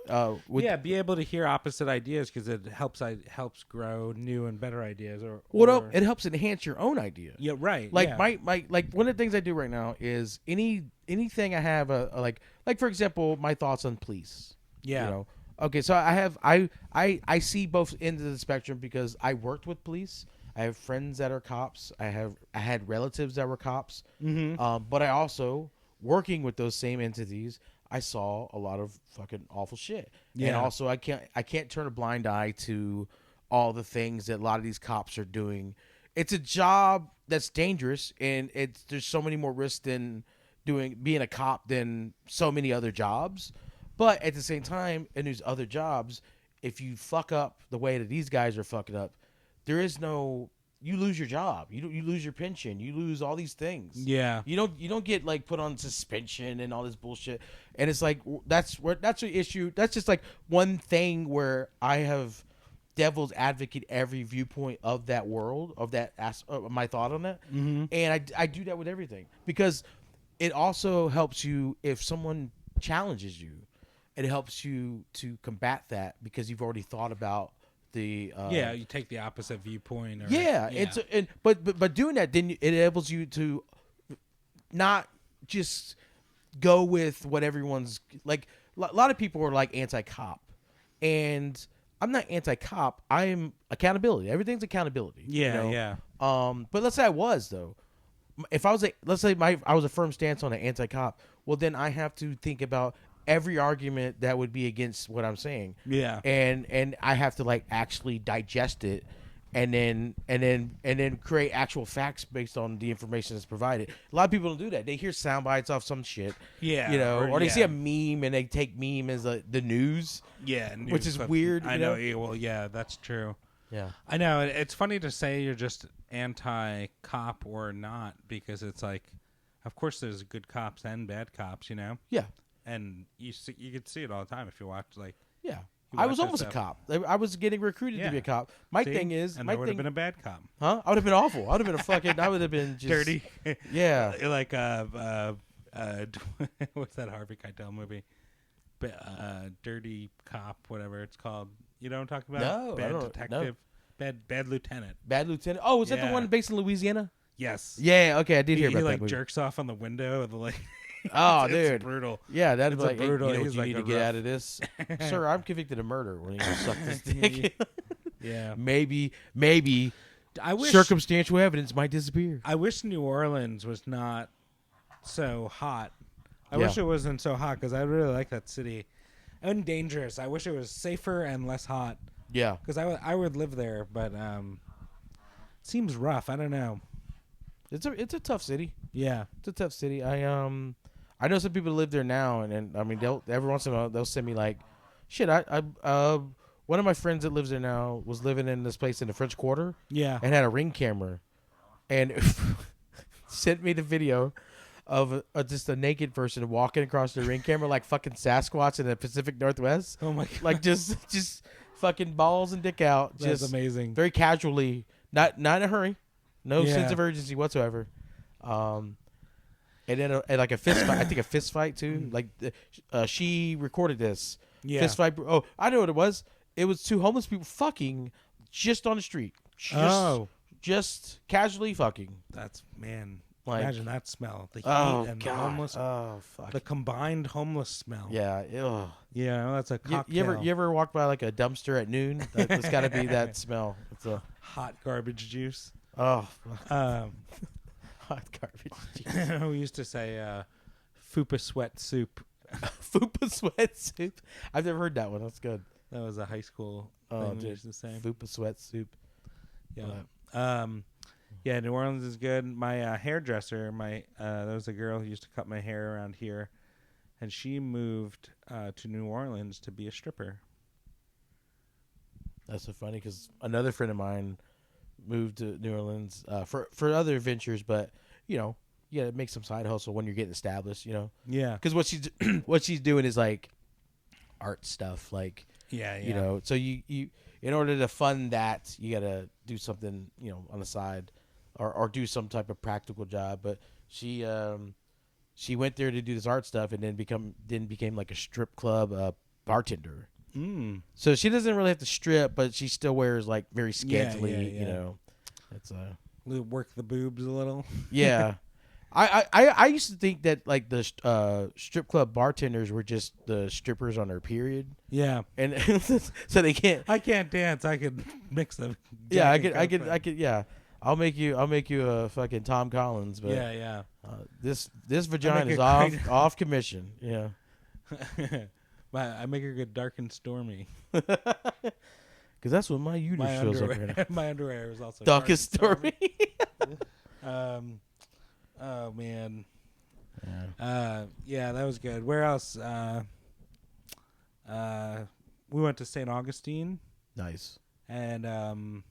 Be able to hear opposite ideas because it helps grow new and better ideas. It helps enhance your own idea. Yeah, right. Like yeah. my like one of the things I do right now is anything I have like for example my thoughts on police. Yeah. You know. Okay, so I see both ends of the spectrum because I worked with police. I have friends that are cops. I had relatives that were cops. Mm-hmm. But I also, working with those same entities, I saw a lot of fucking awful shit. Yeah. And also, I can't turn a blind eye to all the things that a lot of these cops are doing. It's a job that's dangerous, and there's so many more risks than being a cop than so many other jobs. But at the same time, in these other jobs, if you fuck up the way that these guys are fucking up, you lose your job. You lose your pension. You lose all these things. Yeah. You don't get like put on suspension and all this bullshit. And it's like that's the issue. That's just like one thing where I have devil's advocate every viewpoint of that world of that my thought on that. Mm-hmm. And I do that with everything because it also helps you if someone challenges you. It helps you to combat that because you've already thought about the you take the opposite viewpoint. But doing that, then it enables you to not just go with what everyone's like. A lot of people are like anti-cop, and I'm not anti-cop. I'm accountability. Everything's accountability. Yeah. But let's say I was though. If I was let's say I was a firm stance on an anti-cop, well then I have to think about every argument that would be against what I'm saying. Yeah. And I have to like actually digest it and then create actual facts based on the information that's provided. A lot of people don't do that. They hear sound bites off some shit. Yeah. Or they see a meme and they take meme as the news. Yeah. Which is weird. I know. Well, yeah, that's true. Yeah. I know. It's funny to say you're just anti-cop or not because it's like, of course there's good cops and bad cops, Yeah. And you could see it all the time if you watch, like, yeah, I was almost a cop. I was getting recruited to be a cop. My thing is, and I would have been a bad cop. Huh? I would have been awful. I would have been a fucking. I would have been just dirty. Yeah. Like what's that Harvey Keitel movie? Dirty Cop, whatever it's called. You know what I'm talking about? No, Bad I don't, Detective. No. Bad Lieutenant. Bad Lieutenant. Oh, was that the one based in Louisiana? Yes. Yeah. Okay, I did hear about he that like movie. jerks off on the window of the like. Oh, it's dude, brutal. Yeah, that'd be It's like, brutal. Hey, you know He's what like you need a to get rough- out of this, sir. I'm convicted of murder. When you suck this dick. Yeah. Maybe I wish circumstantial evidence might disappear. I wish New Orleans was not so hot. I Yeah. wish it wasn't so hot because I really like that city. And dangerous. I wish it was safer and less hot Yeah. because I would live there, but it seems rough. I don't know. It's a tough city. Yeah. It's a tough city. I know some people live there now, and I mean they'll every once in a while they'll send me like, shit. One of my friends that lives there now was living in this place in the French Quarter. Yeah. And had a Ring camera, and sent me the video of just a naked person walking across the Ring camera like fucking Sasquatch in the Pacific Northwest. Oh my god. Like just fucking balls and dick out. That's just amazing. very casually, not in a hurry, no Yeah. sense of urgency whatsoever. And then like a fist fight. I think a fist fight too. Like she recorded this fist fight. Oh, I know what it was. It was two homeless people fucking just on the street. Just casually fucking. That's man. Like, imagine that smell. The heat and the God. homeless. Oh fuck. The combined homeless smell. Yeah. Ugh. Yeah, that's a cocktail. You ever walk by like a dumpster at noon? It's got to be that smell. It's a hot garbage juice. hot garbage. We used to say fupa sweat soup. Fupa sweat soup. I've never heard that one. That's good. That was a high school thing we used to say. Fupa sweat soup. Yeah. Yeah, New Orleans is good. My hairdresser, there was a girl who used to cut my hair around here, and she moved to New Orleans to be a stripper. That's so funny because another friend of mine moved to New Orleans for other ventures, but you know, it makes some side hustle when you're getting established. You know, Yeah. because what she's doing is like art stuff, like you know. So you in order to fund that, you gotta do something, you know, on the side, or do some type of practical job. But she went there to do this art stuff, and then became like a strip club bartender. So she doesn't really have to strip, but she still wears like very scantily. You know, it's work the boobs a little. Yeah. I used to think that like the strip club bartenders were just the strippers on their period. Yeah. And so they can't. I can't dance. I could mix them. Yeah, I could. Yeah, I'll make you a fucking Tom Collins. But yeah. This vagina is off commission. Yeah. I make her get dark and stormy. Because that's what my uterus feels like right now. My underwear is also dark and stormy. Oh man. Yeah, that was good. Where else? We went to St. Augustine. Nice. And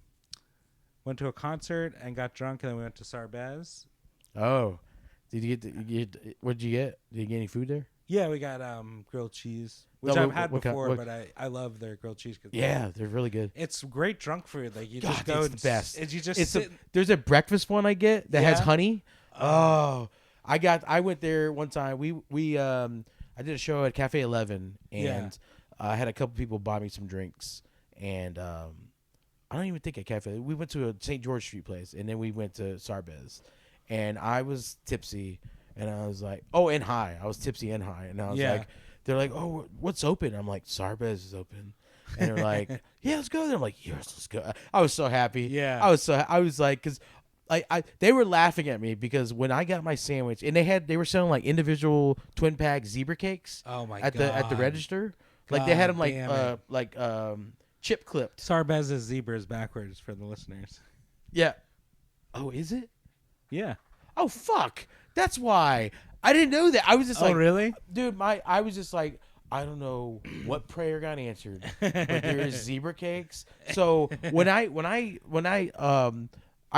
went to a concert and got drunk, and then we went to Sarbez. Oh, did you what'd you get? Did you get any food there? Yeah, we got grilled cheese, which I've had before, but I love their grilled cheese. Yeah, they're really good. It's great drunk food. Like you God, just go. It's the best. You just there's a breakfast one I get that has honey. I went there one time. I did a show at Cafe 11, and I had a couple people buy me some drinks, and I don't even think at Cafe. We went to a St. George Street place, and then we went to Sarbez, and I was tipsy, and I was like, and high. I was tipsy and high, and I was like, they're like, oh, what's open? I'm like, Sarbez is open. And they're like, yeah, let's go there. I'm like, yes, let's go. I was so happy. Yeah. I was like, because they were laughing at me because when I got my sandwich, and they were selling like individual twin pack zebra cakes. Oh my at god! At the register, like they had them like chip clipped. Sarbez's zebra is backwards for the listeners. Yeah. Oh, is it? Yeah. Oh fuck! That's why I didn't know that. I was just like, really, dude? I was just like, I don't know what prayer got answered, but there's zebra cakes. So when I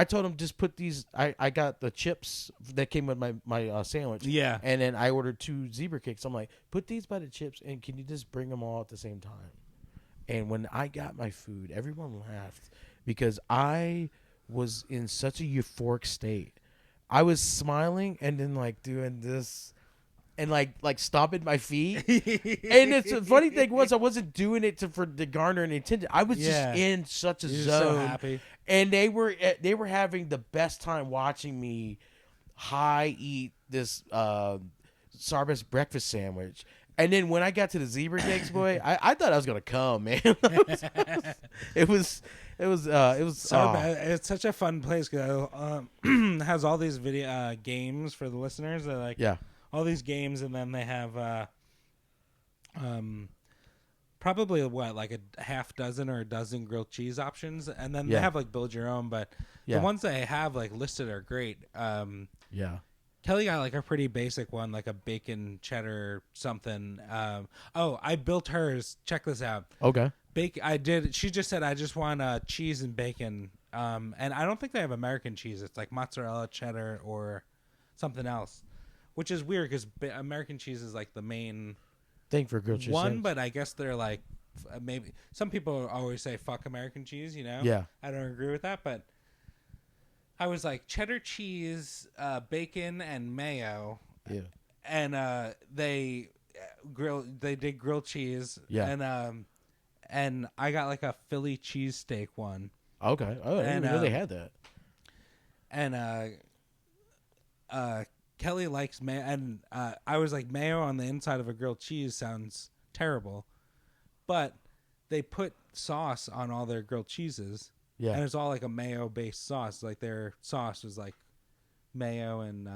told him just put these. I got the chips that came with my sandwich. Yeah. And then I ordered 2 zebra cakes. I'm like, put these by the chips, and can you just bring them all at the same time? And when I got my food, everyone laughed because I was in such a euphoric state. I was smiling and then like doing this and like stomping my feet. And the funny thing was I wasn't doing it to garner any attention. I was just Yeah. in such a You're zone. just so happy. And they were having the best time watching me eat this Sarbez breakfast sandwich. And then when I got to the zebra cakes, boy, I thought I was gonna come, man. It was It's such a fun place because it has all these video games for the listeners. They're like all these games, and then they have probably like a half dozen or a dozen grilled cheese options, and then they have like build your own. But the ones they have like listed are great. Kelly got like a pretty basic one, like a bacon cheddar something. I built hers. Check this out. Okay. I did. She just said, I just want cheese and bacon. And I don't think they have American cheese. It's like mozzarella, cheddar, or something else, which is weird because American cheese is like the main thing for grilled cheese one. But I guess they're like maybe some people always say fuck American cheese. You know? Yeah. I don't agree with that, but I was like cheddar cheese, bacon, and mayo. Yeah. And they did grilled cheese. Yeah. And I got like a Philly cheesesteak one. Okay. Oh, I didn't even know they had that. And Kelly likes mayo, and I was like, mayo on the inside of a grilled cheese sounds terrible, but they put sauce on all their grilled cheeses. Yeah. And it's all like a mayo-based sauce. Like their sauce was like mayo and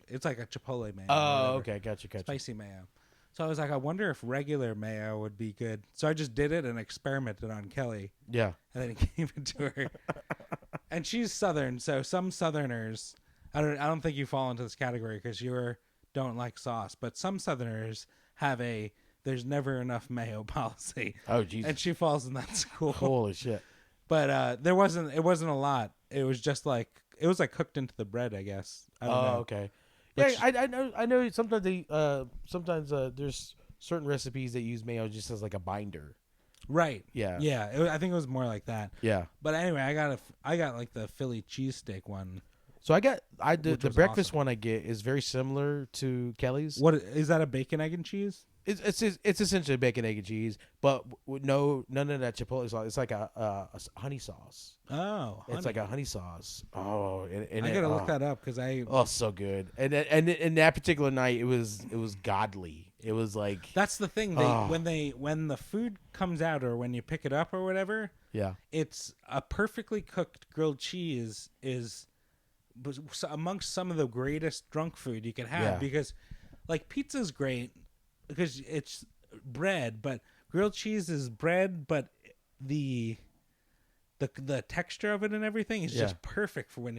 it's like a chipotle mayo. Oh, okay. Gotcha. Spicy mayo. So I was like, I wonder if regular mayo would be good. So I just did it and experimented on Kelly. Yeah. And then gave it to her. And she's Southern, so some Southerners, I don't think you fall into this category because you don't like sauce, but some Southerners have there's never enough mayo policy. Oh, Jesus. And she falls in that school. Holy shit. But it wasn't a lot. It was just like it was like cooked into the bread, I guess. I don't know. Okay. Yeah, I know. Sometimes there's certain recipes that use mayo just as like a binder. Right. Yeah. Yeah. I think it was more like that. Yeah. But anyway, I got like the Philly cheesesteak one. So the breakfast awesome. One I get is very similar to Kelly's. What is that? A bacon, egg, and cheese? It's essentially bacon, egg, and cheese, but none of that chipotle sauce. It's like a honey sauce. Oh, it's like a honey sauce. Oh, and I gotta look that up because so good. And in that particular night, it was godly. It was like that's the thing. When the food comes out or when you pick it up or whatever. Yeah, it's a perfectly cooked grilled cheese is amongst some of the greatest drunk food you can have because, like, pizza's great. Because it's bread, but grilled cheese is bread, but the texture of it and everything is just perfect for when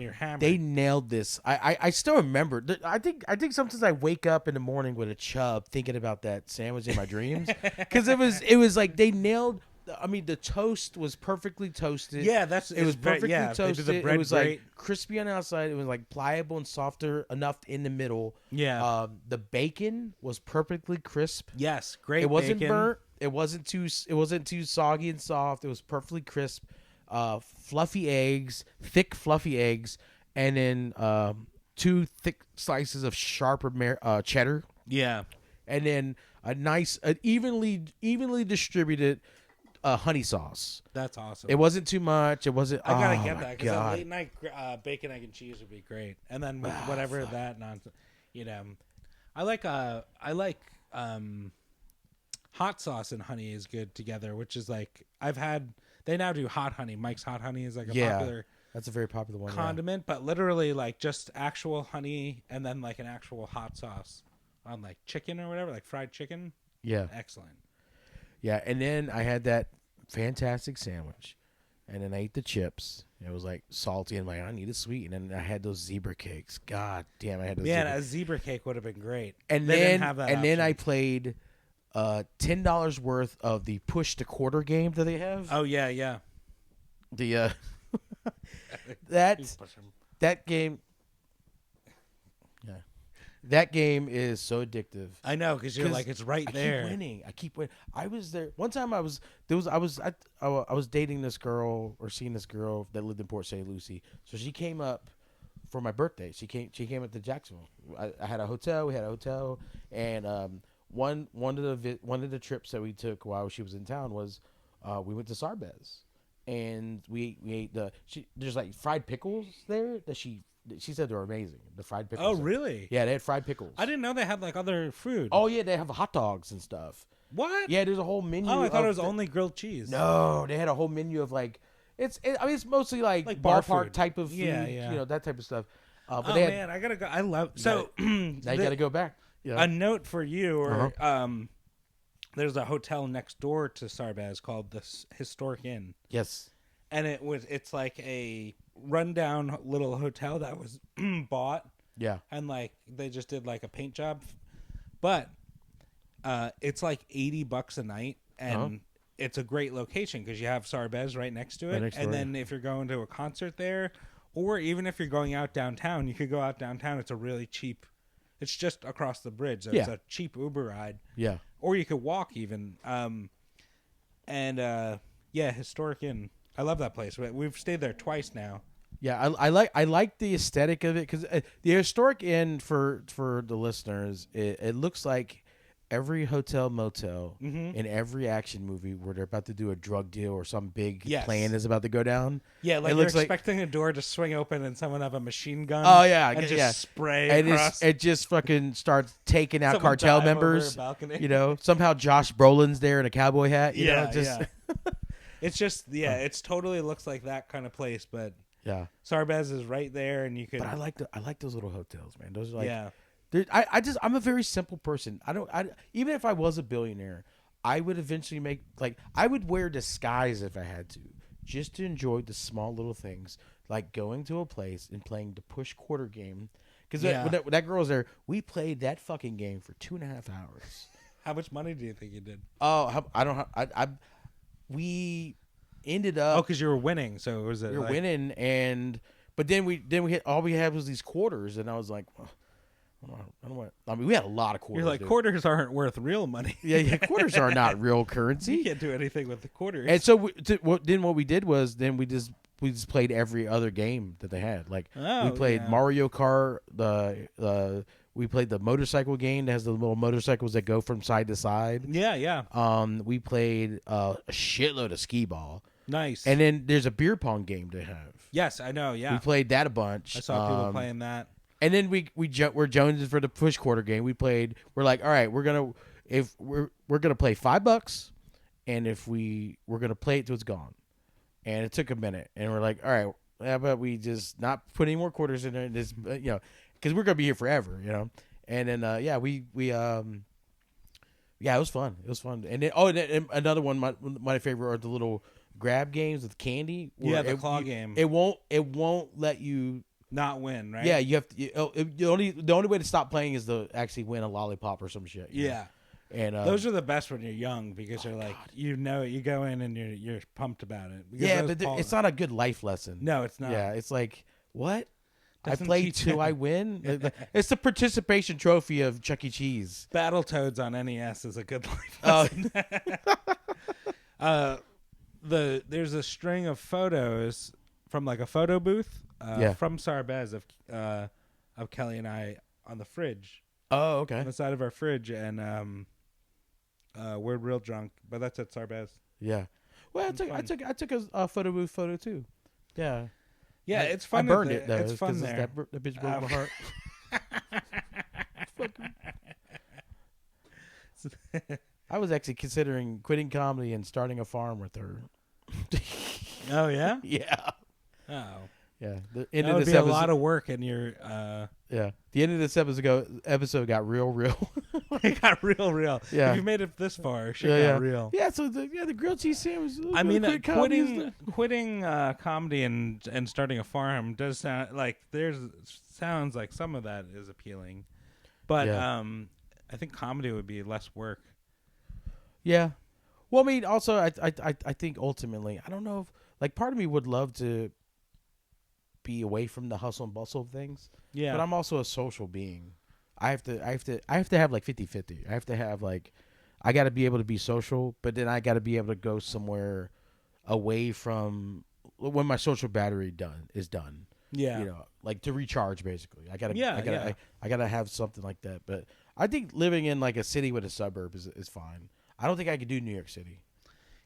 you're hammered. They nailed this. I still remember. I think sometimes I wake up in the morning with a chub thinking about that sandwich in my dreams because it was like they nailed. I mean, the toast was perfectly toasted. Yeah, it was perfectly toasted. The bread it was great. Like crispy on the outside. It was like pliable and softer enough in the middle. Yeah. The bacon was perfectly crisp. Yes, great. It wasn't bacon. Burnt. It wasn't too soggy and soft. It was perfectly crisp. Fluffy eggs, thick fluffy eggs, and then 2 thick slices of sharper cheddar. Yeah. And then a nice, evenly distributed. Honey sauce. That's awesome. It wasn't too much. It wasn't. I gotta get that because late night bacon, egg, and cheese would be great. And then with whatever that nonsense, I like hot sauce and honey is good together. Which is like they now do hot honey. Mike's hot honey is like a popular. That's a very popular one. Condiment, but literally like just actual honey and then like an actual hot sauce on like chicken or whatever, like fried chicken. Yeah, excellent. Yeah, and then I had that fantastic sandwich, and then I ate the chips. It was like salty, and I need a sweet. And then I had those zebra cakes. God damn, I had those. Yeah, a zebra cake would have been great. And then I played $10 worth of the push to quarter game that they have. Oh yeah. The that game. Yeah. That game is so addictive. I know, because you're like, it's right there. I keep winning. I was there one time. I was dating this girl or seeing this girl that lived in Port St. Lucie. So she came up for my birthday. She came up to Jacksonville. I had a hotel. We had a hotel, and one of the trips that we took while she was in town was we went to Sarbez, and we ate there's like fried pickles there that she said they were amazing. The fried pickles. Oh, really? Yeah, they had fried pickles. I didn't know they had like other food. Oh yeah, they have hot dogs and stuff. What? Yeah, there's a whole menu. Oh, I thought it was only grilled cheese. No, they had a whole menu of like it's mostly like bar ballpark food. type of food. Yeah. That type of stuff. But Oh man, I gotta go. I love so. Now you gotta go back. Yeah. A note for you, or there's a hotel next door to Sarbez called the Historic Inn. Yes. And it's like a rundown little hotel that was bought. Yeah. And like they just did like a paint job, but it's like $80 a night, and it's a great location because you have Sarbez right next to it. And then if you're going to a concert there, or even if you're going out downtown, you could go out downtown. It's a really cheap. It's just across the bridge. So it's a cheap Uber ride. Yeah. Or you could walk even. Historic Inn. I love that place. We've stayed there twice now. Yeah, I like the aesthetic of it because the Historic Inn for the listeners, it looks like every hotel motel in every action movie where they're about to do a drug deal or some big plan is about to go down. Yeah, like it you're looks expecting a door to swing open and someone have a machine gun. Oh yeah, and just spray and across. it just fucking starts taking out Someone cartel dive over members. a balcony. You know, somehow Josh Brolin's there in a cowboy hat. You know, It's just it's totally looks like that kind of place, but yeah, Sarbez is right there, and you could. But I like those little hotels, man. Those are like I'm a very simple person. Even if I was a billionaire, I would eventually I would wear disguise if I had to, just to enjoy the small little things, like going to a place and playing the push quarter game. Because when that girl was there, we played that fucking game for 2.5 hours. How much money do you think you did? Oh, I don't. We ended up. Oh, because you were winning, so it was. We were winning, but then we hit. All we had was these quarters, and I was like, I don't want. I mean, we had a lot of quarters. You're like, quarters aren't worth real money. Yeah, quarters are not real currency. You can't do anything with the quarters. And so what we did was we just played every other game that they had. Like we played Mario Kart. We played the motorcycle game that has the little motorcycles that go from side to side. Yeah. We played a shitload of skee ball. Nice. And then there's a beer pong game they have. Yes, I know. Yeah. We played that a bunch. I saw people playing that. And then we're jonesing for the push quarter game. We're like, all right, we're gonna play $5, and if we're gonna play it till it's gone. And it took a minute, and we're like, all right, how about we just not put any more quarters in there, and just because we're gonna be here forever, And then it was fun. It was fun. And then and another one, my favorite are the little grab games with candy. The claw game. It won't let you not win, right? Yeah, you have to. The only way to stop playing is to actually win a lollipop or some shit. Yeah. And those are the best when you're young because you're like, you go in and you're pumped about it. Yeah, but it's not a good life lesson. No, it's not. Yeah, it's like, what? I play till I win. It's the participation trophy of Chuck E. Cheese. Battletoads on NES is a good life lesson. There's a string of photos from like a photo booth from Sarbez of Kelly and I on the fridge. Oh, okay. On the side of our fridge, and we're real drunk, but that's at Sarbez. Yeah. Well, I took a photo booth photo too. Yeah. Yeah, it's fun. I burned it though. It's fun there. That bitch broke my heart. I was actually considering quitting comedy and starting a farm with her. Oh yeah. Yeah. Oh. Yeah. That would be a lot of work, and you're. Yeah. The end of this episode got real. It got real. Yeah. If you made it this far, shit got real. Yeah. So the grilled cheese sandwich. I mean, quitting comedy and starting a farm does sound like sounds like some of that is appealing, but I think comedy would be less work. Yeah. Well, I mean, also I think ultimately, I don't know if like part of me would love to be away from the hustle and bustle of things. Yeah. But I'm also a social being. I have to have like 50-50. I have to have like, I got to be able to be social, but then I got to be able to go somewhere away from when my social battery is done. Yeah. You know, like to recharge basically. I gotta Yeah. I gotta have something like that. But I think living in like a city with a suburb is fine. I don't think I could do New York City.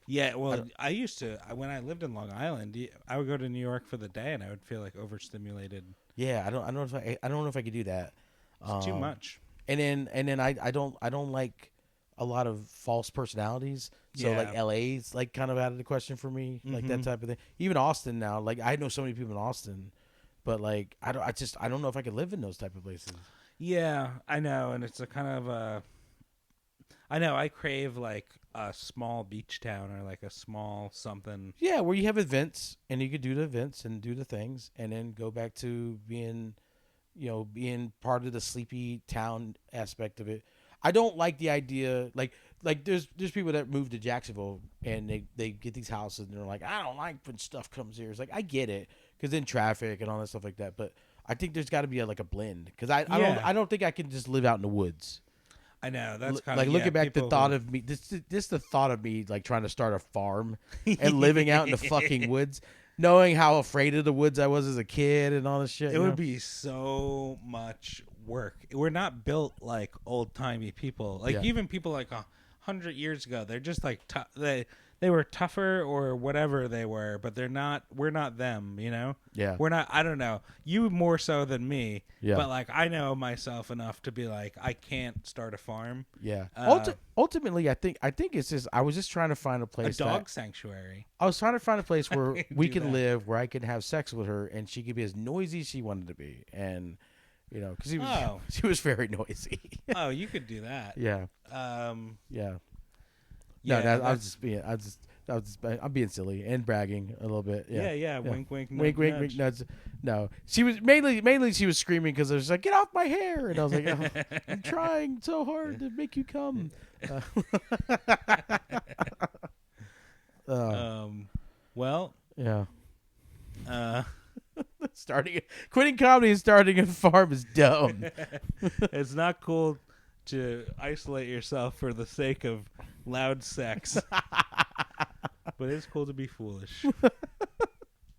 Yeah, well, I used to when I lived in Long Island. I would go to New York for the day, and I would feel like overstimulated. Yeah, I don't know if I could do that. It's too much. And then I don't like a lot of false personalities. So Yeah. like LA's like kind of out of the question for me, like that type of thing. Even Austin now, like I know so many people in Austin, but like I don't know if I could live in those type of places. Yeah, I know, and it's a kind of I know I crave like a small beach town or like a small something. Yeah, where you have events and you could do the events and do the things and then go back to being, being part of the sleepy town aspect of it. I don't like the idea like there's people that move to Jacksonville and they get these houses and they're like, I don't like when stuff comes here. It's like I get it because then traffic and all that stuff like that, but I think there's got to be like a blend because I don't think I can just live out in the woods. I know that's kind like of looking back the thought of me this the thought of me like trying to start a farm and living out in the fucking woods, knowing how afraid of the woods I was as a kid and all this shit. It would be so much work. We're not built like old timey people. Like even people like 100 years ago, they're just like they were tougher or whatever they were, but they're not. We're not them, you know. Yeah, we're not. I don't know. You more so than me. Yeah, but like I know myself enough to be like I can't start a farm. Yeah. Ultimately, I think it's just I was just trying to find a place. A dog sanctuary. I was trying to find a place where we could live, where I could have sex with her, and she could be as noisy as she wanted to be, and because she was very noisy. Oh, you could do that. Yeah. Yeah. No, I'm being silly and bragging a little bit. Yeah. Wink, wink, wink, wink, wink, nudge. No, she was mainly she was screaming because I was like, "Get off my hair!" And I was like, oh, "I'm trying so hard to make you come." Well. Yeah. Quitting comedy and starting a farm is dumb. It's not cool to isolate yourself for the sake of loud sex. But it's cool to be foolish.